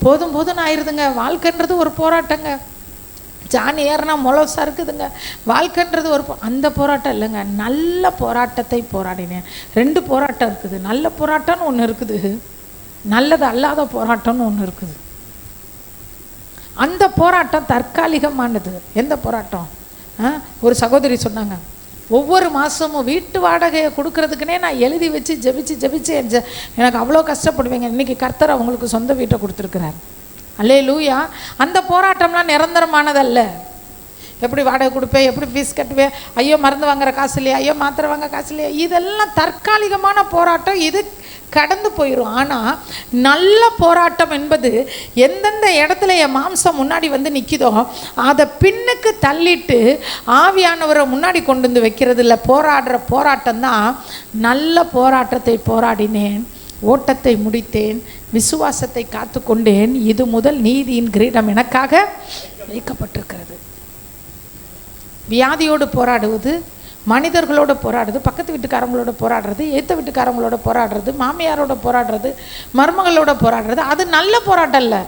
போதும் ஆயிடுதுங்க. வாழ்க்கைன்றது ஒரு போராட்டங்க. ஜானி ஏறினா முளசா இருக்குதுங்க. வாழ்க்கைன்றது அந்த போராட்டம் இல்லைங்க, நல்ல போராட்டத்தை போராடினேன். 2 போராட்டம் இருக்குது. நல்ல போராட்டம்னு ஒன்று இருக்குது, நல்லது அல்லாத போராட்டம்னு ஒன்று இருக்குது. அந்த போராட்டம் தற்காலிகமானது. எந்த போராட்டம்? ஒரு சகோதரி சொன்னாங்க, ஒவ்வொரு மாதமும் வீட்டு வாடகையை கொடுக்கறதுக்குனே நான் எழுதி வச்சு ஜெபிச்சு எனக்கு அவ்வளோ கஷ்டப்படுவேங்க. இன்றைக்கி கர்த்தர் அவங்களுக்கு சொந்த வீட்டை கொடுத்துருக்குறார். அல்லேலூயா. அந்த போராட்டம்லாம் நிரந்தரமானதல்ல. எப்படி வாடகை கொடுப்பேன், எப்படி ஃபீஸ் கட்டுவேன், ஐயோ மருந்து வாங்குற காசு இல்லையா, ஐயோ மாத்திரை வாங்க காசு இல்லையா, இதெல்லாம் தற்காலிகமான போராட்டம். இது கடந்து போயிடும். ஆனால் நல்ல போராட்டம் என்பது எந்தெந்த இடத்துல என் மாம்சம் முன்னாடி வந்து நிற்கிதோ அதை பின்னுக்கு தள்ளிட்டு ஆவியானவரை முன்னாடி கொண்டு வந்து வைக்கிறது இல்லை. போராடுற போராட்டம் தான் நல்ல போராட்டத்தை போராடினேன், ஓட்டத்தை முடித்தேன், விசுவாசத்தை காத்து கொண்டேன், இது முதல் நீதியின் கிரீடம் எனக்காக வைக்கப்பட்டிருக்கிறது. வியாதியோடு போராடுவது, மனிதர்களோடு போராடுறது, பக்கத்து வீட்டுக்காரங்களோட போராடுறது, ஏற்ற வீட்டுக்காரங்களோட போராடுறது, மாமியாரோட போராடுறது, மருமகளோட போராடுறது, அது நல்ல போராட்டம் இல்லை.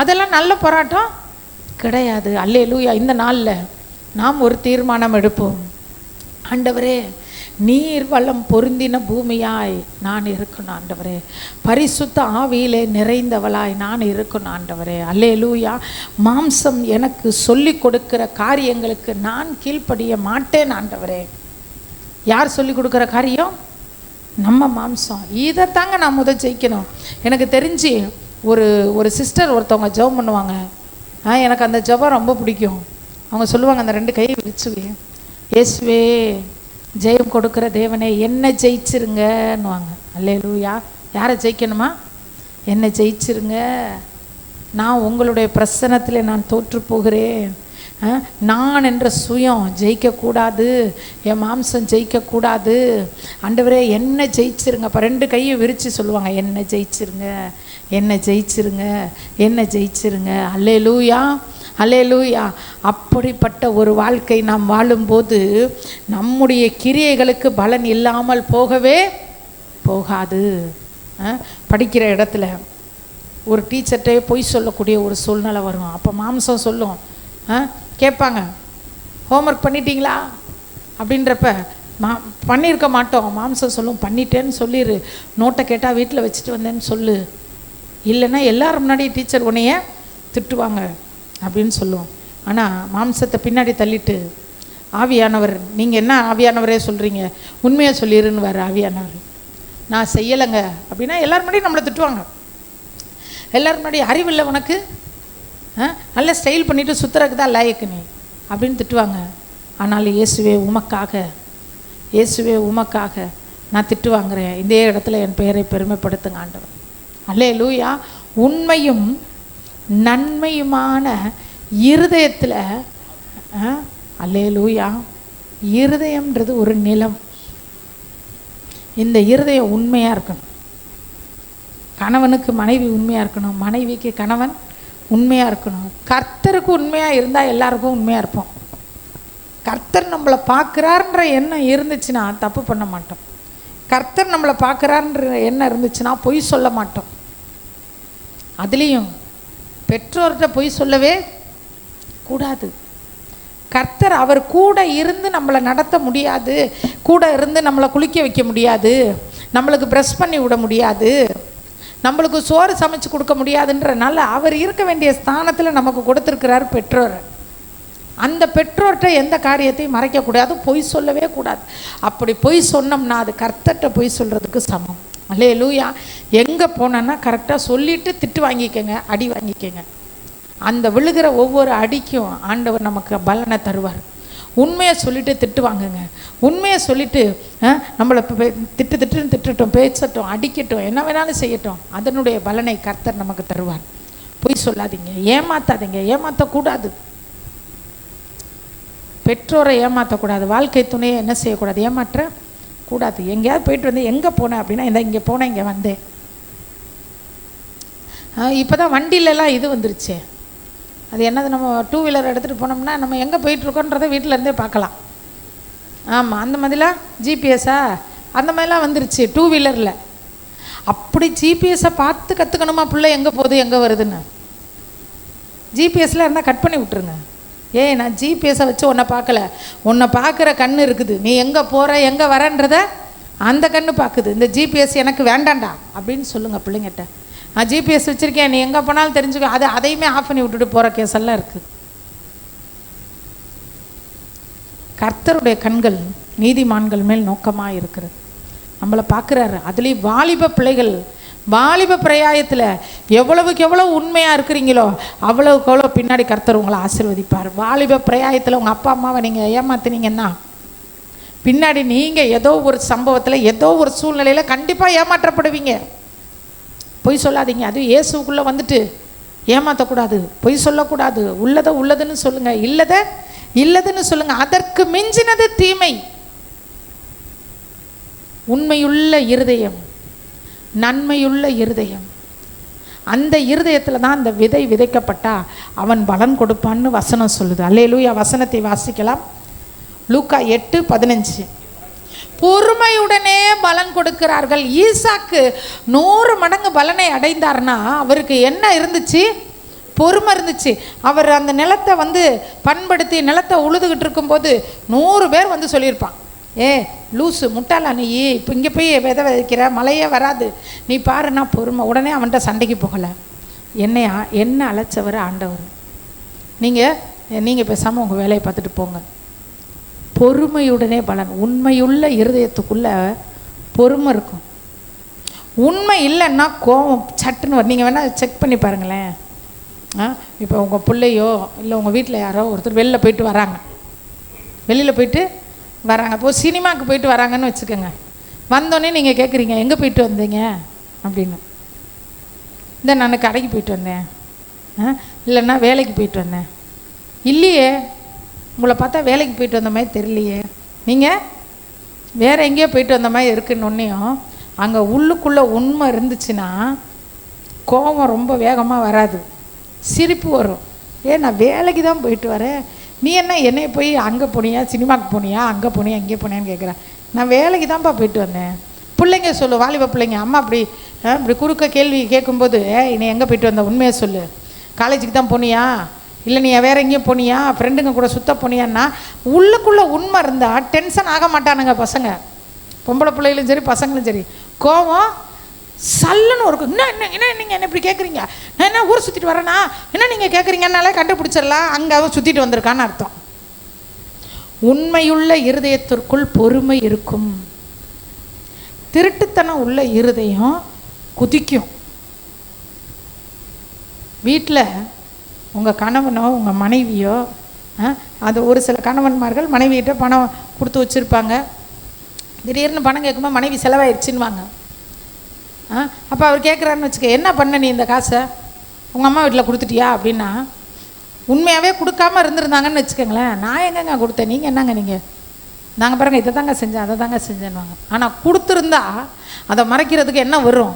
அதெல்லாம் நல்ல போராட்டம் கிடையாது. அல்லேலூயா. இந்த நாளில் நாம் ஒரு தீர்மானம் எடுப்போம். ஆண்டவரே, நீர் வளம் பொருந்தின பூமியாய் நான் இருக்கணும் ஆண்டவரே, பரிசுத்த ஆவியிலே நிறைந்தவளாய் நான் இருக்கணும் ஆண்டவரே. அல்லேலூயா. மாம்சம் எனக்கு சொல்லி கொடுக்கிற காரியங்களுக்கு நான் கீழ்ப்படிய மாட்டேன் ஆண்டவரே. யார் சொல்லி கொடுக்குற காரியம்? நம்ம மாம்சம். இதைத்தாங்க நான் முதல் ஜெயிக்கணும். எனக்கு தெரிஞ்சு ஒரு சிஸ்டர் ஒருத்தவங்க ஜெபம் பண்ணுவாங்க. எனக்கு அந்த ஜெபம் ரொம்ப பிடிக்கும். அவங்க சொல்லுவாங்க, அந்த 2 கையை விரிச்சுவே, இயேசுவே ஜெயம் கொடுக்குற தேவனே என்ன ஜெயிச்சிருங்கன்னுவாங்க. அல்லேலூயா. யாரை ஜெயிக்கணுமா? என்னை ஜெயிச்சிருங்க. நான் உங்களுடைய பிரசன்னத்தில் நான் தோற்று போகிறேன். நான் என்ற சுயம் ஜெயிக்கக்கூடாது, என் மாம்சம் ஜெயிக்கக்கூடாது. ஆண்டவரே என்ன ஜெயிச்சிருங்க. அப்போ 2 கையை விரித்து சொல்லுவாங்க, என்ன ஜெயிச்சிருங்க, என்ன ஜெயிச்சிருங்க, என்ன ஜெயிச்சிருங்க. அல்லேலூயா, அல்லேலூயா. அப்படிப்பட்ட ஒரு வாழ்க்கை நாம் வாழும்போது நம்முடைய கிரியைகளுக்கு பலன் இல்லாமல் போகவே போகாது. படிக்கிற இடத்துல ஒரு டீச்சர்கிட்டே பொய் சொல்லக்கூடிய ஒரு சூழ்நிலை வரும். அப்போ மாம்சம் சொல்லும், கேட்பாங்க, ஹோம்ஒர்க் பண்ணிட்டீங்களா அப்படின்றப்ப பண்ணியிருக்க மாட்டோம். மாம்சம் சொல்லும், பண்ணிட்டேன்னு சொல்லிடு, நோட்டை கேட்டால் வீட்டில் வச்சுட்டு வந்தேன்னு சொல்லு, இல்லைன்னா எல்லாரும் முன்னாடி டீச்சர் உன்னைய திட்டுவாங்க அப்படின்னு சொல்லுவோம். ஆனால் மாம்சத்தை பின்னாடி தள்ளிட்டு ஆவியானவர், நீங்கள் என்ன ஆவியானவரே சொல்கிறீங்க, உண்மையாக சொல்லிடுன்னு வர ஆவியானவர், நான் செய்யலைங்க அப்படின்னா எல்லாரும் முன்னாடி நம்மளை திட்டுவாங்க. எல்லாரும் முன்னாடி அறிவில்லை உனக்கு, நல்ல ஸ்டைல் பண்ணிவிட்டு சுற்றுறதுக்கு தான் லாயக்கு நீ அப்படின்னு திட்டுவாங்க. ஆனால் இயேசுவே உமக்காக, இயேசுவே உமக்காக நான் திட்டு வாங்குறேன், இதே இடத்துல என் பெயரை பெருமைப்படுத்துங்க ஆண்டவர். அல்லேலூயா. உண்மையும் நன்மையுமான இருதயத்தில், அல்லேலூயா, இருதயம்ன்றது ஒரு நிலம். இந்த இருதயம் உண்மையாக இருக்கணும். கணவனுக்கு மனைவி உண்மையாக இருக்கணும், மனைவிக்கு கணவன் உண்மையாக இருக்கணும். கர்த்தருக்கு உண்மையாக இருந்தால் எல்லாருக்கும் உண்மையாக இருப்போம். கர்த்தர் நம்மளை பார்க்குறாருன்ற எண்ணம் இருந்துச்சுன்னா தப்பு பண்ண மாட்டோம். கர்த்தர் நம்மளை பார்க்குறாருன்ற எண்ணம் இருந்துச்சுன்னா பொய் சொல்ல மாட்டோம். அதுலேயும் பெற்றோர்கிட்ட பொய் சொல்லவே கூடாது. கர்த்தர் அவர் கூட இருந்து நம்மளை நடத்த முடியாது, கூட இருந்து நம்மளை குளிக்க வைக்க முடியாது, நம்மளுக்கு ப்ரெஷ் பண்ணி விட முடியாது, நம்மளுக்கு சோறு சமைச்சு கொடுக்க முடியாதுன்றனால அவர் இருக்க வேண்டிய ஸ்தானத்தில் நமக்கு கொடுத்துருக்கிறார் பெற்றோர். அந்த பெற்றோர்கிட்ட எந்த காரியத்தையும் மறைக்கக்கூடாது, பொய் சொல்லவே கூடாது. அப்படி பொய் சொன்னோம்னா அது கர்த்தர்கிட்ட பொய் சொல்கிறதுக்கு சமம். அல்லேலூயா. எங்கே போனோன்னா கரெக்டாக சொல்லிவிட்டு திட்டு வாங்கிக்கங்க, அடி வாங்கிக்கங்க. அந்த விழுகிற ஒவ்வொரு அடிக்கும் ஆண்டவர் நமக்கு பலனை தருவார். உண்மையை சொல்லிவிட்டு திட்டு வாங்குங்க. உண்மையை சொல்லிவிட்டு நம்மளை திட்டுன்னு திட்டட்டும், பேசட்டும், அடிக்கட்டும், என்ன வேணாலும் செய்யட்டும், அதனுடைய பலனை கர்த்தர் நமக்கு தருவார். பொய் சொல்லாதீங்க, ஏமாத்தாதீங்க, ஏமாற்றக்கூடாது. பெற்றோரை ஏமாற்றக்கூடாது, வாழ்க்கை துணையை என்ன செய்யக்கூடாது, ஏமாற்ற கூடாது. எங்கேயாவது போயிட்டு வந்து எங்கே போனேன் அப்படின்னா இங்கே போனேன், இங்கே வந்தேன். இப்போ தான் வண்டியிலலாம் இது வந்துருச்சு, அது என்னது, நம்ம 2 வீலர் எடுத்துகிட்டு போனோம்னா நம்ம எங்கே போயிட்டுருக்கோன்றதை வீட்டிலேருந்தே பார்க்கலாம். ஆமாம், அந்த மாதிரிலாம் ஜிபிஎஸ்ஸா அந்த மாதிரிலாம் வந்துருச்சு 2 வீலரில். அப்படி ஜிபிஎஸ்ஸை பார்த்து கற்றுக்கணுமா பிள்ளை எங்கே போகுது எங்கே வருதுன்னு? ஜிபிஎஸ்ஸில் இருந்தால் கட் பண்ணி விட்டுருங்க. நான் ஜிபிஎஸ்ஸை வச்சு உன்னை பார்க்கல, உன்னை பார்க்குற கண் இருக்குது, நீ எங்கே போகிற எங்கே வரன்றத அந்த கண்ணு பார்க்குது. இந்த ஜிபிஎஸ் எனக்கு வேண்டாண்டா அப்படின்னு சொல்லுங்கள் பிள்ளைங்கிட்ட. நான் ஜிபிஎஸ் வச்சுருக்கேன், நீ எங்கே போனாலும் தெரிஞ்சுக்கோ, அதையுமே ஆஃப் பண்ணி விட்டுட்டு போகிற கேஸெல்லாம் இருக்குது. கர்த்தருடைய கண்கள் நீதிமான்கள் மேல் நோக்கமாக இருக்கிறது, நம்மளை பார்க்குறாரு. அதுலேயும் வாலிப பிள்ளைகள், வாலிப பிரயாயத்தில் எவ்வளவுக்கு எவ்வளோ உண்மையாக இருக்கிறீங்களோ அவ்வளவுக்கு எவ்வளோ பின்னாடி கர்த்தர் உங்களை ஆசீர்வதிப்பார். வாலிப பிரயாயத்தில் உங்கள் அப்பா அம்மாவை நீங்கள் ஏமாத்தினீங்கன்னா பின்னாடி நீங்கள் ஏதோ ஒரு சம்பவத்தில் ஏதோ ஒரு சூழ்நிலையில் கண்டிப்பாக ஏமாற்றப்படுவீங்க. பொய் சொல்லாதீங்க. அது இயேசுக்குள்ளே வந்துட்டு ஏமாற்றக்கூடாது, பொய் சொல்லக்கூடாது. உள்ளதை உள்ளதுன்னு சொல்லுங்கள், இல்லதை இல்லதுன்னு சொல்லுங்கள். அதற்கு மிஞ்சினது தீமை. உண்மையுள்ள இருதயம், நன்மையுள்ள இருதயம், அந்த இருதயத்தில் தான் அந்த விதை விதைக்கப்பட்டா அவன் பலன் கொடுப்பான்னு வசனம் சொல்லுது. அல்லேலூயா. வசனத்தை வாசிக்கலாம். லூக்கா 8:15. பொறுமையுடனே பலன் கொடுக்கிறார்கள். ஈசாக்கு 100 மடங்கு பலனை அடைந்தார்னா அவருக்கு என்ன இருந்துச்சு? பொறுமை இருந்துச்சு. அவர் அந்த நிலத்தை பண்படுத்தி நிலத்தை உழுதுகிட்டு இருக்கும்போது 100 பேர் சொல்லியிருப்பான், லூசு முட்டாளா நீ, இப்போ இங்கே போய் விதை விதைக்கிற, மழையே வராது, நீ பாருன்னா பொறுமை. உடனே அவன்கிட்ட சண்டைக்கு போகலை. என்ன அழைச்சவர் ஆண்டவர். நீங்கள் பேசாமல் உங்கள் வேலையை பார்த்துட்டு போங்க. பொறுமையுடனே பலன். உண்மையுள்ள இருதயத்துக்குள்ளே பொறுமை இருக்கும். உண்மை இல்லைன்னா கோபம் சட்டுன்னு வரும். நீங்கள் வேணால் செக் பண்ணி பாருங்களேன். இப்போ உங்கள் பிள்ளையோ இல்லை உங்கள் வீட்டில் யாரோ ஒருத்தர் வெளியில் போயிட்டு வராங்க, வெளியில் போயிட்டு வராங்க, இப்போது சினிமாவுக்கு போயிட்டு வராங்கன்னு வச்சுக்கோங்க. வந்தோடனே நீங்கள் கேட்குறீங்க எங்கே போயிட்டு வந்தீங்க அப்படின்னு. நான் கடைக்கு போயிட்டு வந்தேன், இல்லைன்னா வேலைக்கு போயிட்டு வந்தேன். இல்லையே, உங்களை பார்த்தா வேலைக்கு போயிட்டு வந்த மாதிரி தெரியலையே, நீங்கள் வேறு எங்கேயோ போயிட்டு வந்த மாதிரி இருக்குன்னொன்னையும் அங்கே உள்ளுக்குள்ளே உண்மை இருந்துச்சுன்னா கோபம் ரொம்ப வேகமாக வராது, சிரிப்பு வரும். நான் வேலைக்கு தான் போயிட்டு வரேன், நீ என்ன என்னை போய் அங்கே போனியா, சினிமாவுக்கு போனியா, அங்கே போனியா, இங்கே போனியான்னு கேட்குறேன். நான் வேலைக்கு தான்ப்பா போயிட்டு வந்தேன். பிள்ளைங்க சொல்லு, வாலிப பிள்ளைங்க, அம்மா இப்படி குறுக்க கேள்வி கேட்கும்போது நீ எங்கே போயிட்டு வந்த, உண்மையை சொல்லு, காலேஜுக்கு தான் போனியா, இல்லை நீ வேறு எங்கேயும் போனியா, ஃப்ரெண்டுங்க கூட சுத்த போனியான்னா உள்ளுக்குள்ளே உண்மை இருந்தால் டென்ஷன் ஆக மாட்டானுங்க பசங்க. பொம்பளை பிள்ளைகளும் சரி பசங்களும் சரி. கோவம் சல்லுன்னு இருக்கும். என்ன நீங்கள் என்ன இப்படி கேட்குறீங்க, நான் என்ன ஊர் சுற்றிட்டு வரேன்னா என்ன நீங்கள் கேட்குறீங்கன்னாலே கண்டுபிடிச்சிடலாம் அங்கே அவன் சுற்றிட்டு வந்திருக்கான்னு அர்த்தம். உண்மையுள்ள இருதயத்திற்குள் பொறுமை இருக்கும். திருட்டுத்தனம் உள்ள இருதயம் குதிக்கும். வீட்டில் உங்கள் கணவனோ உங்கள் மனைவியோ, அது ஒரு சில கணவன்மார்கள் மனைவிகிட்ட பணம் கொடுத்து வச்சுருப்பாங்க, திடீர்னு பணம் கேட்கும்போது மனைவி செலவாயிடுச்சுன்னுவாங்க. அப்போ அவர் கேட்குறாருன்னு வச்சுக்க, என்ன பண்ண நீ இந்த காசை, உங்கள் அம்மா வீட்டில் கொடுத்துட்டியா அப்படின்னா, உண்மையாகவே கொடுக்காமல் இருந்திருந்தாங்கன்னு வச்சுக்கோங்களேன், நான் எங்கேங்க கொடுத்தேன், நீங்கள் என்னங்க நீங்கள், நாங்கள் பாருங்கள் இதை தாங்க செஞ்சேன் அதை தாங்க செஞ்சேன்னுவாங்க. ஆனால் கொடுத்துருந்தா அதை மறைக்கிறதுக்கு என்ன வரும்,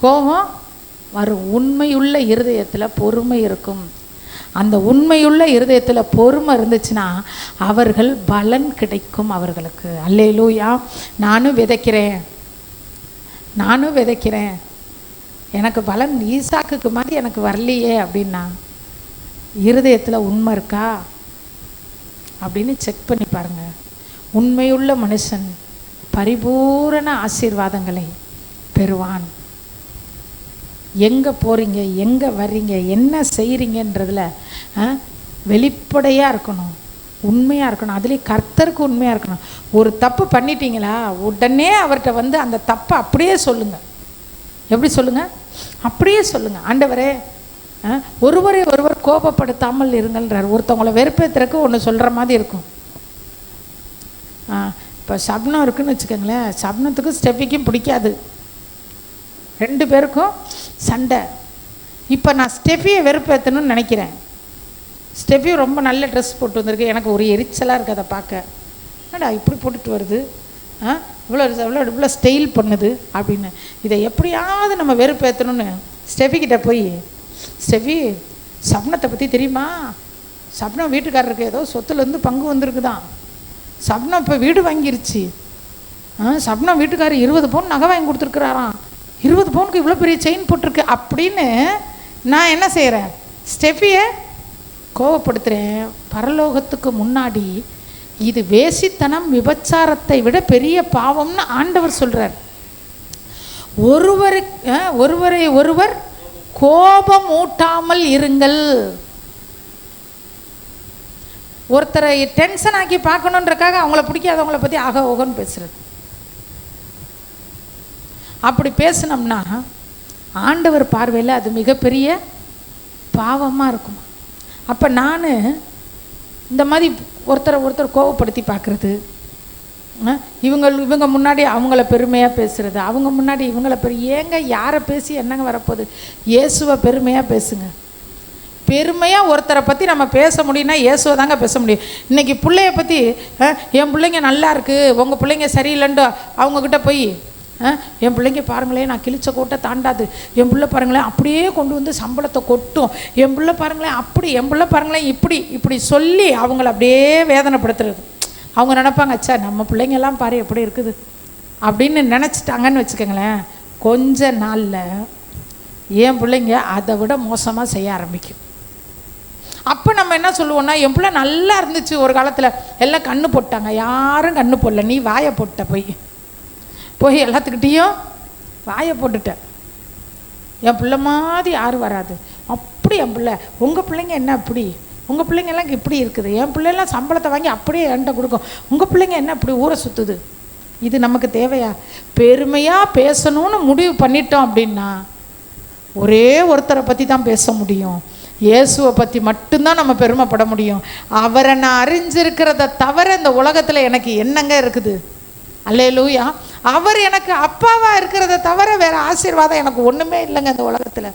கோபம் வரும். உண்மையுள்ள இருதயத்தில் பொறுமை இருக்கும். அந்த உண்மையுள்ள இருதயத்தில் பொறுமை இருந்துச்சுன்னா அவர்கள் பலன் கிடைக்கும் அவர்களுக்கு. அல்லேலூயா. நானும் விதைக்கிறேன், எனக்கு பலன் ஈசாக்குக்கு மாதிரி எனக்கு வரலையே அப்படின்னா இருதயத்தில் உண்மை இருக்கா அப்படின்னு செக் பண்ணி பாருங்கள். உண்மையுள்ள மனுஷன் பரிபூரண ஆசீர்வாதங்களை பெறுவான். எங்கே போகிறீங்க, எங்கே வர்றீங்க, என்ன செய்கிறீங்கன்றதில் வெளிப்படையாக இருக்கணும், உண்மையாக இருக்கணும். அதுலேயும் கர்த்தருக்கு உண்மையாக இருக்கணும். ஒரு தப்பு பண்ணிட்டீங்களா உடனே அவர்கிட்ட அந்த தப்பை அப்படியே சொல்லுங்கள். எப்படி சொல்லுங்கள், அப்படியே சொல்லுங்கள். ஆண்டவரே ஒருவரை ஒருவர் கோபப்படுத்தாமல் இருங்கள்ன்றார். ஒருத்தவங்களை வெறுப்பேற்றுறக்கு ஒன்று சொல்கிற மாதிரி இருக்கும். இப்போ சப்னம் இருக்குன்னு வச்சுக்கோங்களேன், சப்னத்துக்கும் ஸ்டெஃபிக்கும் பிடிக்காது, 2 பேருக்கும் சண்டை. இப்போ நான் ஸ்டெஃபியை வெறுப்பேற்றணும்னு நினைக்கிறேன். ஸ்டெஃபி ரொம்ப நல்ல ட்ரெஸ் போட்டு வந்திருக்கு, எனக்கு ஒரு எரிச்சலாக இருக்குது அதை பார்க்க. என்னடா இப்படி போட்டுட்டு வருது, இவ்வளோ ஸ்டைல் பண்ணுது அப்படின்னு. இதை எப்படியாவது நம்ம வெறுப்பேற்றணும்னு ஸ்டெஃபிக்கிட்ட போய், ஸ்டெஃபி சப்னத்தை பற்றி தெரியுமா, சப்னம் வீட்டுக்காரருக்கு ஏதோ சொத்துலேருந்து பங்கு வந்திருக்குதான், சப்னம் இப்போ வீடு வாங்கிருச்சு, சப்னம் வீட்டுக்காரர் 20 பவுன் நகை வாங்கி கொடுத்துருக்குறாராம், 20 பவுனுக்கு இவ்வளோ பெரிய செயின் போட்டிருக்கு அப்படின்னு நான் என்ன செய்கிறேன், ஸ்டெஃபியை கோவப்படுத்துகிறேன். பரலோகத்துக்கு முன்னாடி இது வேசித்தனம் விபச்சாரத்தை விட பெரிய பாவம்னு ஆண்டவர் சொல்கிறார். ஒருவரை ஒருவர் கோபம் ஊட்டாமல் இருங்கள். ஒருத்தரை டென்ஷன் ஆக்கி பார்க்கணுன்றக்காக அவங்கள பிடிக்காதவங்கள பற்றி ஆக ஓகன்னு பேசுறது. அப்படி பேசினோம்னா ஆண்டவர் பார்வையில் அது மிகப்பெரிய பாவமாக இருக்கும். அப்போ நான் இந்த மாதிரி ஒருத்தர் கோவப்படுத்தி பார்க்குறது, இவங்க முன்னாடி அவங்கள பெருமையாக பேசுகிறது, அவங்க முன்னாடி இவங்கள ஏங்க யாரை பேசி என்னங்க வரப்போகுது, இயேசுவை பெருமையாக பேசுங்க. பெருமையாக ஒருத்தரை பற்றி நம்ம பேச முடியும்னா இயேசுவை தாங்க பேச முடியும். இன்றைக்கி பிள்ளைய பற்றி என் பிள்ளைங்க நல்லா இருக்குது, உங்கள் பிள்ளைங்க சரியில்லைன்ட்டு அவங்கக்கிட்ட போய் என் பிள்ளைங்க பாருங்களேன் நான் கிழிச்ச கோட்டை தாண்டாது, என் பிள்ளை பாருங்களேன் அப்படியே கொண்டு வந்து சம்பளத்தை கொட்டும், என் பிள்ளை பாருங்களேன் அப்படி, என் பிள்ளை பாருங்களேன் இப்படி சொல்லி அவங்கள அப்படியே வேதனைப்படுத்துறது. அவங்க நினைப்பாங்க, அச்சா நம்ம பிள்ளைங்கெல்லாம் பாரு எப்படி இருக்குது அப்படின்னு நினச்சிட்டாங்கன்னு வச்சுக்கோங்களேன். கொஞ்ச நாளில் என் பிள்ளைங்க அதை விட மோசமாக செய்ய ஆரம்பிக்கும். அப்போ நம்ம என்ன சொல்லுவோம்னா, என் பிள்ளை நல்லா இருந்துச்சு ஒரு காலத்தில், எல்லாம் கண்ணு போட்டாங்க, யாரும் கண்ணு போடல, நீ வாயை போட்ட போய் எல்லாத்துக்கிட்டேயும் வாயை போட்டுட்ட, என் பிள்ளை மாதிரி யாரும் வராது, அப்படி என் பிள்ளை, உங்கள் பிள்ளைங்க என்ன அப்படி, உங்கள் பிள்ளைங்கெல்லாம் இப்படி இருக்குது, என் பிள்ளைலாம் சம்பளத்தை வாங்கி அப்படியே என்கிட்ட கொடுக்கும், உங்கள் பிள்ளைங்க என்ன அப்படி ஊரை சுற்றுது. இது நமக்கு தேவையா? பெருமையாக பேசணும்னு முடிவு பண்ணிட்டோம் அப்படின்னா ஒரே ஒருத்தரை பற்றி தான் பேச முடியும், இயேசுவை பற்றி மட்டும்தான் நம்ம பெருமைப்பட முடியும். அவரை நான் அறிஞ்சிருக்கிறத தவிர இந்த உலகத்தில் எனக்கு என்னங்க இருக்குது? அல்லேலூயா. அவர் எனக்கு அப்பாவாக இருக்கிறத தவிர வேறு ஆசீர்வாதம் எனக்கு ஒன்றுமே இல்லைங்க இந்த உலகத்தில்.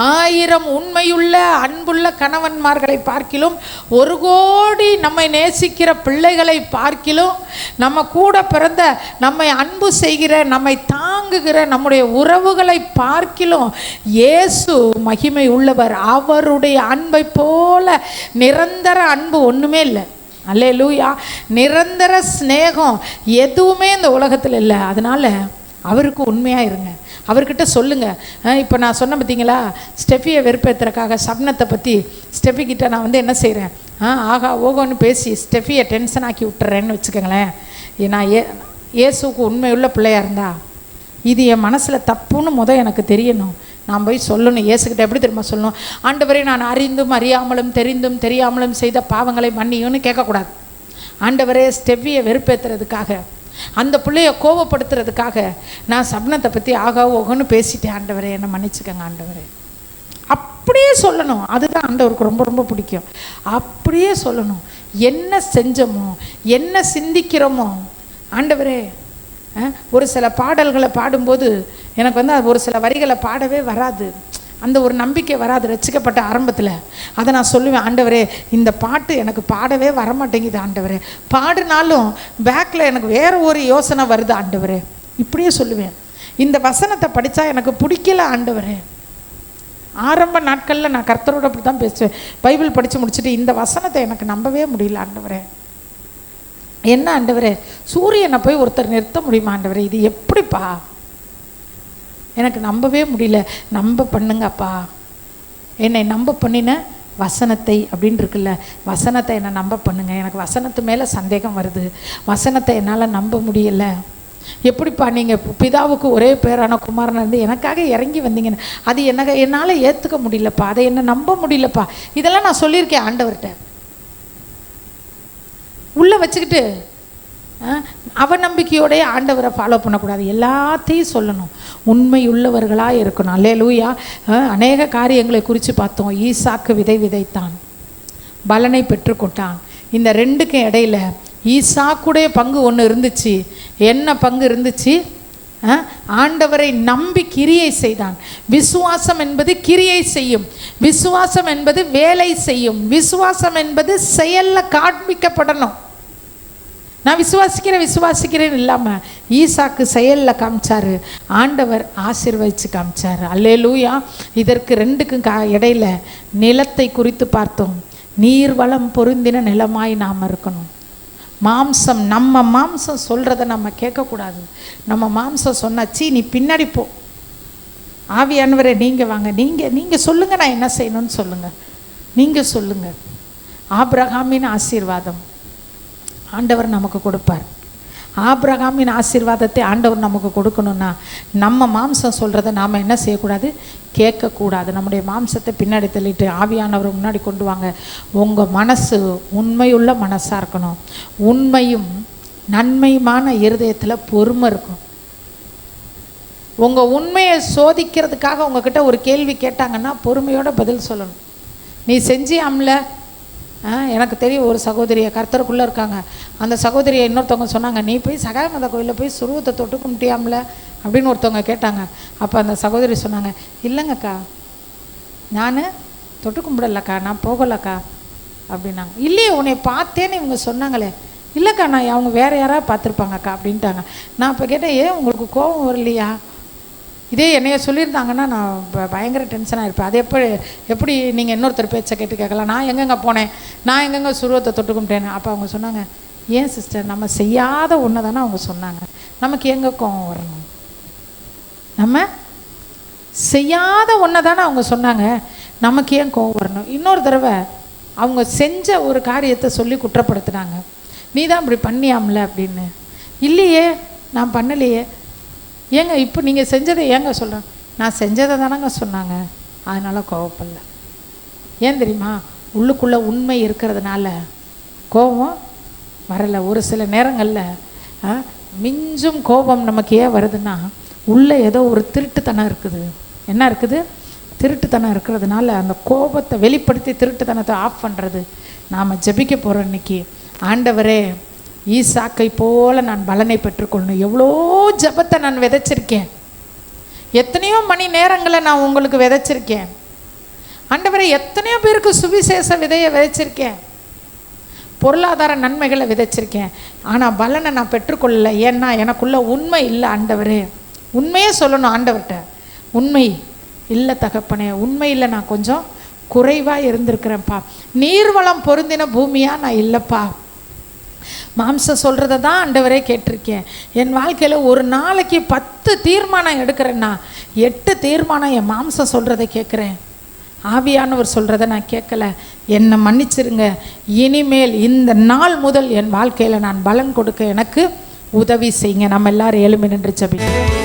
1000 உண்மையுள்ள அன்புள்ள கணவன்மார்களை பார்க்கிலும் 1 கோடி நம்மை நேசிக்கிற பிள்ளைகளை பார்க்கிலும் நம்ம கூட பிறந்த நம்மை அன்பு செய்கிற நம்மை தாங்குகிற நம்முடைய உறவுகளை பார்க்கிலும் இயேசு மகிமை உள்ளவர். அவருடைய அன்பை போல நிரந்தர அன்பு ஒன்றுமே இல்லை. அல்லேலூயா. நிரந்தர ஸ்நேகம் எதுவுமே இந்த உலகத்தில் இல்லை. அதனால் அவருக்கு உண்மையாக இருங்க. அவர்கிட்ட சொல்லுங்கள். இப்போ நான் சொன்ன பார்த்தீங்களா, ஸ்டெஃபியை வெறுப்பேற்றுறக்காக சப்னத்தை பற்றி ஸ்டெஃபிக்கிட்ட நான் என்ன செய்கிறேன், ஆகா ஓகோன்னு பேசி ஸ்டெஃபியை டென்ஷன் ஆக்கி விட்டுறேன்னு வச்சுக்கோங்களேன். நான் இயேசுக்கு உண்மையுள்ள பிள்ளையாக இருந்தா இது என் மனசில் தப்புன்னு எனக்கு தெரியணும். நான் போய் சொல்லணும். இயேசுக்கிட்ட எப்படி திரும்ப சொல்லணும், ஆண்டவரே நான் அறிந்தும் அறியாமலும் தெரிந்தும் தெரியாமலும் செய்த பாவங்களை மன்னியும்னு கேட்கக்கூடாது. ஆண்டவரே ஸ்டெஃபியை வெறுப்பேற்றுறதுக்காக அந்த பிள்ளைய கோபப்படுத்துறதுக்காக நான் சப்னத்தை பற்றி ஆகா ஓகன்னு பேசிட்டேன், ஆண்டவரே என்னை மன்னிச்சுக்கங்க ஆண்டவரே, அப்படியே சொல்லணும். அதுதான் ஆண்டவருக்கு ரொம்ப ரொம்ப பிடிக்கும். அப்படியே சொல்லணும். என்ன செஞ்சோமோ என்ன சிந்திக்கிறோமோ. ஆண்டவரே ஒரு சில பாடல்களை பாடும்போது எனக்கு ஒரு சில வரிகளை பாடவே வராது. அந்த ஒரு நம்பிக்கை வராது ரட்சிக்கப்பட்ட ஆரம்பத்தில். அதை நான் சொல்லுவேன், ஆண்டவரே இந்த பாட்டு எனக்கு பாடவே வரமாட்டேங்குது ஆண்டவரே, பாடினாலும் பேக்கில் எனக்கு வேறு ஒரு யோசனை வருது ஆண்டவரே, இப்படியே சொல்லுவேன். இந்த வசனத்தை படித்தா எனக்கு பிடிக்கல ஆண்டவரே. ஆரம்ப நாட்களில் நான் கர்த்தரோட அப்படி தான் பேசுவேன். பைபிள் படித்து முடிச்சுட்டு இந்த வசனத்தை எனக்கு நம்பவே முடியல ஆண்டவரே. என்ன ஆண்டவரே, சூரியனை போய் ஒருத்தர் நிறுத்த முடியுமா ஆண்டவரே, இது எப்படிப்பா, எனக்கு நம்பவே முடியல. நம்ப பண்ணுங்கப்பா, என்னை நம்ப பண்ணின வசனத்தை அப்படின்னு இருக்குல்ல, வசனத்தை என்னை நம்ப பண்ணுங்க. எனக்கு வசனத்து மேலே சந்தேகம் வருது, வசனத்தை என்னால் நம்ப முடியலை. எப்படிப்பா நீங்கள் பிதாவுக்கு ஒரே பேரான குமாரன் இருந்து எனக்காக இறங்கி வந்தீங்கன்னு அது என்னால் ஏற்றுக்க முடியலப்பா, அதை என்னை நம்ப முடியலப்பா. இதெல்லாம் நான் சொல்லியிருக்கேன் ஆண்டவர்கிட்ட. உள்ளே வச்சுக்கிட்டு அவநம்பிக்கையோடைய ஆண்டவரை ஃபாலோ பண்ணக்கூடாது. எல்லாத்தையும் சொல்லணும், உண்மை உள்ளவர்களாக இருக்கணும். அல்லேலூயா. அநேக காரியங்களை குறித்து பார்த்தோம். ஈசாக்கு விதை விதைத்தான், பலனை பெற்றுக்கொண்டான். இந்த ரெண்டுக்கும் இடையில ஈசாக்குடைய பங்கு ஒன்று இருந்துச்சு. என்ன பங்கு இருந்துச்சு? ஆண்டவரை நம்பி கிரியை செய்தான். விசுவாசம் என்பது கிரியை செய்யும், விசுவாசம் என்பது வேலை செய்யும், விசுவாசம் என்பது செயலில் காண்பிக்கப்படணும். நான் விசுவாசிக்கிறேன் இல்லாமல் ஈசாக்கு செயலில் காமிச்சாரு, ஆண்டவர் ஆசீர்வதித்து காமிச்சார். அல்லேலூயா. இதற்கு ரெண்டுக்கும் இடையில நிலத்தை குறித்து பார்த்தோம். நீர்வளம் பொருந்தின நிலமாய் நாம் இருக்கணும். மாம்சம், நம்ம மாம்சம் சொல்கிறத நம்ம கேட்கக்கூடாது. நம்ம மாம்சம் சொன்னாச்சு நீ பின்னாடி போ, ஆவியானவரே நீங்கள் வாங்க, நீங்கள் சொல்லுங்கள், நான் என்ன செய்யணும்னு சொல்லுங்கள், நீங்கள் சொல்லுங்கள். ஆபிரகாமின் ஆசீர்வாதம் ஆண்டவர் நமக்கு கொடுப்பார். ஆபிரகாமின் ஆசீர்வாதத்தை ஆண்டவர் நமக்கு கொடுக்கணும்னா நம்ம மாம்சம் சொல்கிறத நாம் என்ன செய்யக்கூடாது, கேட்கக்கூடாது. நம்முடைய மாம்சத்தை பின்னாடி தள்ளிட்டு ஆவியானவரை முன்னாடி கொண்டு வாங்க. உங்கள் மனசு உண்மையுள்ள மனசாக இருக்கணும். உண்மையும் நன்மையுமான இருதயத்தில் பொறுமை இருக்கும். உங்கள் உண்மையை சோதிக்கிறதுக்காக உங்ககிட்ட ஒரு கேள்வி கேட்டாங்கன்னா பொறுமையோட பதில் சொல்லணும். நீ செஞ்சியாம்ல, எனக்கு தெரியும் ஒரு சகோதரியை கர்த்தருக்குள்ளே இருக்காங்க, அந்த சகோதரியை இன்னொருத்தவங்க சொன்னாங்க, நீ போய் சகாய மத கோயிலில் போய் சுருவத்தை தொட்டு கும்பிட்டியாம்ல அப்படின்னு ஒருத்தவங்க கேட்டாங்க. அப்போ அந்த சகோதரி சொன்னாங்க, இல்லைங்கக்கா நான் தொட்டு கும்பிடலக்கா, நான் போகலக்கா அப்படின்னாங்க. இல்லையே உன்னை பார்த்தேன்னு இவங்க சொன்னாங்களே. இல்லைக்கா நான் அவங்க வேறு யாராவது பார்த்துருப்பாங்கக்கா அப்படின்ட்டாங்க. நான் இப்போ கேட்டேன், ஏன் உங்களுக்கு கோபம் வரலையா? இதே என்னைய சொல்லியிருந்தாங்கன்னா நான் பயங்கர டென்ஷனாக இருப்பேன். அது எப்படி நீங்கள் இன்னொருத்தர் பேச்சை கேட்டு கேட்கலாம்? நான் எங்கெங்கே போனேன், நான் எங்கெங்கே சுருவத்தை தொட்டு கும்பிட்டேன்னு. அப்போ அவங்க சொன்னாங்க, ஏன் சிஸ்டர் நம்ம செய்யாத ஒன்று தானே அவங்க சொன்னாங்க, நமக்கு எங்கே கோபம் வரணும்? நம்ம செய்யாத ஒன்றை தானே அவங்க சொன்னாங்க, நமக்கு ஏன் கோபம் வரணும்? இன்னொரு தடவை அவங்க செஞ்ச ஒரு காரியத்தை சொல்லி குற்றப்படுத்தினாங்க, நீ தான் இப்படி பண்ணியாமல அப்படின்னு. இல்லையே நான் பண்ணலையே. ஏங்க இப்போ நீங்கள் செஞ்சதை ஏங்க சொல்கிறேன்? நான் செஞ்சதை தானங்க சொன்னாங்க, அதனால் கோவப்படல. ஏன் தெரியுமா? உள்ளுக்குள்ளே உண்மை இருக்கிறதுனால கோபம் வரலை. ஒரு சில நேரங்களில் மிஞ்சும் கோபம் நமக்கு ஏன் வருதுன்னா, உள்ளே ஏதோ ஒரு திருட்டுத்தனம் இருக்குது. என்ன இருக்குது? திருட்டுத்தனம் இருக்கிறதுனால அந்த கோபத்தை வெளிப்படுத்தி திருட்டுத்தனத்தை ஆஃப் பண்ணுறது. நாம் ஜெபிக்க போகிறோம் இன்னைக்கு. ஆண்டவரே ஈசாக்கை போல நான் பலனை பெற்றுக்கொள்ளணும். எவ்வளோ ஜெபத்தை நான் விதைச்சிருக்கேன், எத்தனையோ மணி நேரங்களை நான் உங்களுக்கு விதைச்சிருக்கேன். ஆண்டவரே, எத்தனையோ பேருக்கு சுவிசேஷ விதையை விதைச்சிருக்கேன், பொருளாதார நன்மைகளை விதைச்சிருக்கேன், ஆனால் பலனை நான் பெற்றுக்கொள்ளலை. ஏன்னா எனக்குள்ள உண்மை இல்லை ஆண்டவரே. உண்மையே சொல்லணும் ஆண்டவர்கிட்ட. உண்மை இல்லை தகப்பனே, உண்மை இல்லை, நான் கொஞ்சம் குறைவாக இருந்திருக்கிறேன்ப்பா. நீர்வளம் பொருந்தின பூமியாக நான் இல்லைப்பா. மாம்சம் சொல்கிறத தான் ஆண்டவரே கேட்டிருக்கேன். என் வாழ்க்கையில் ஒரு நாளைக்கு 10 தீர்மானம் எடுக்கிறேன்னா 8 தீர்மானம் என் மாம்சம் சொல்கிறத கேட்குறேன், ஆவியானவர் சொல்கிறத நான் கேட்கல. என்னை மன்னிச்சிருங்க. இனிமேல் இந்த நாள் முதல் என் வாழ்க்கையில் நான் பலன் கொடுக்க எனக்கு உதவி செய்யுங்க. நம்ம எல்லாரும் எழும்பி நின்று ஜெபிப்போம்.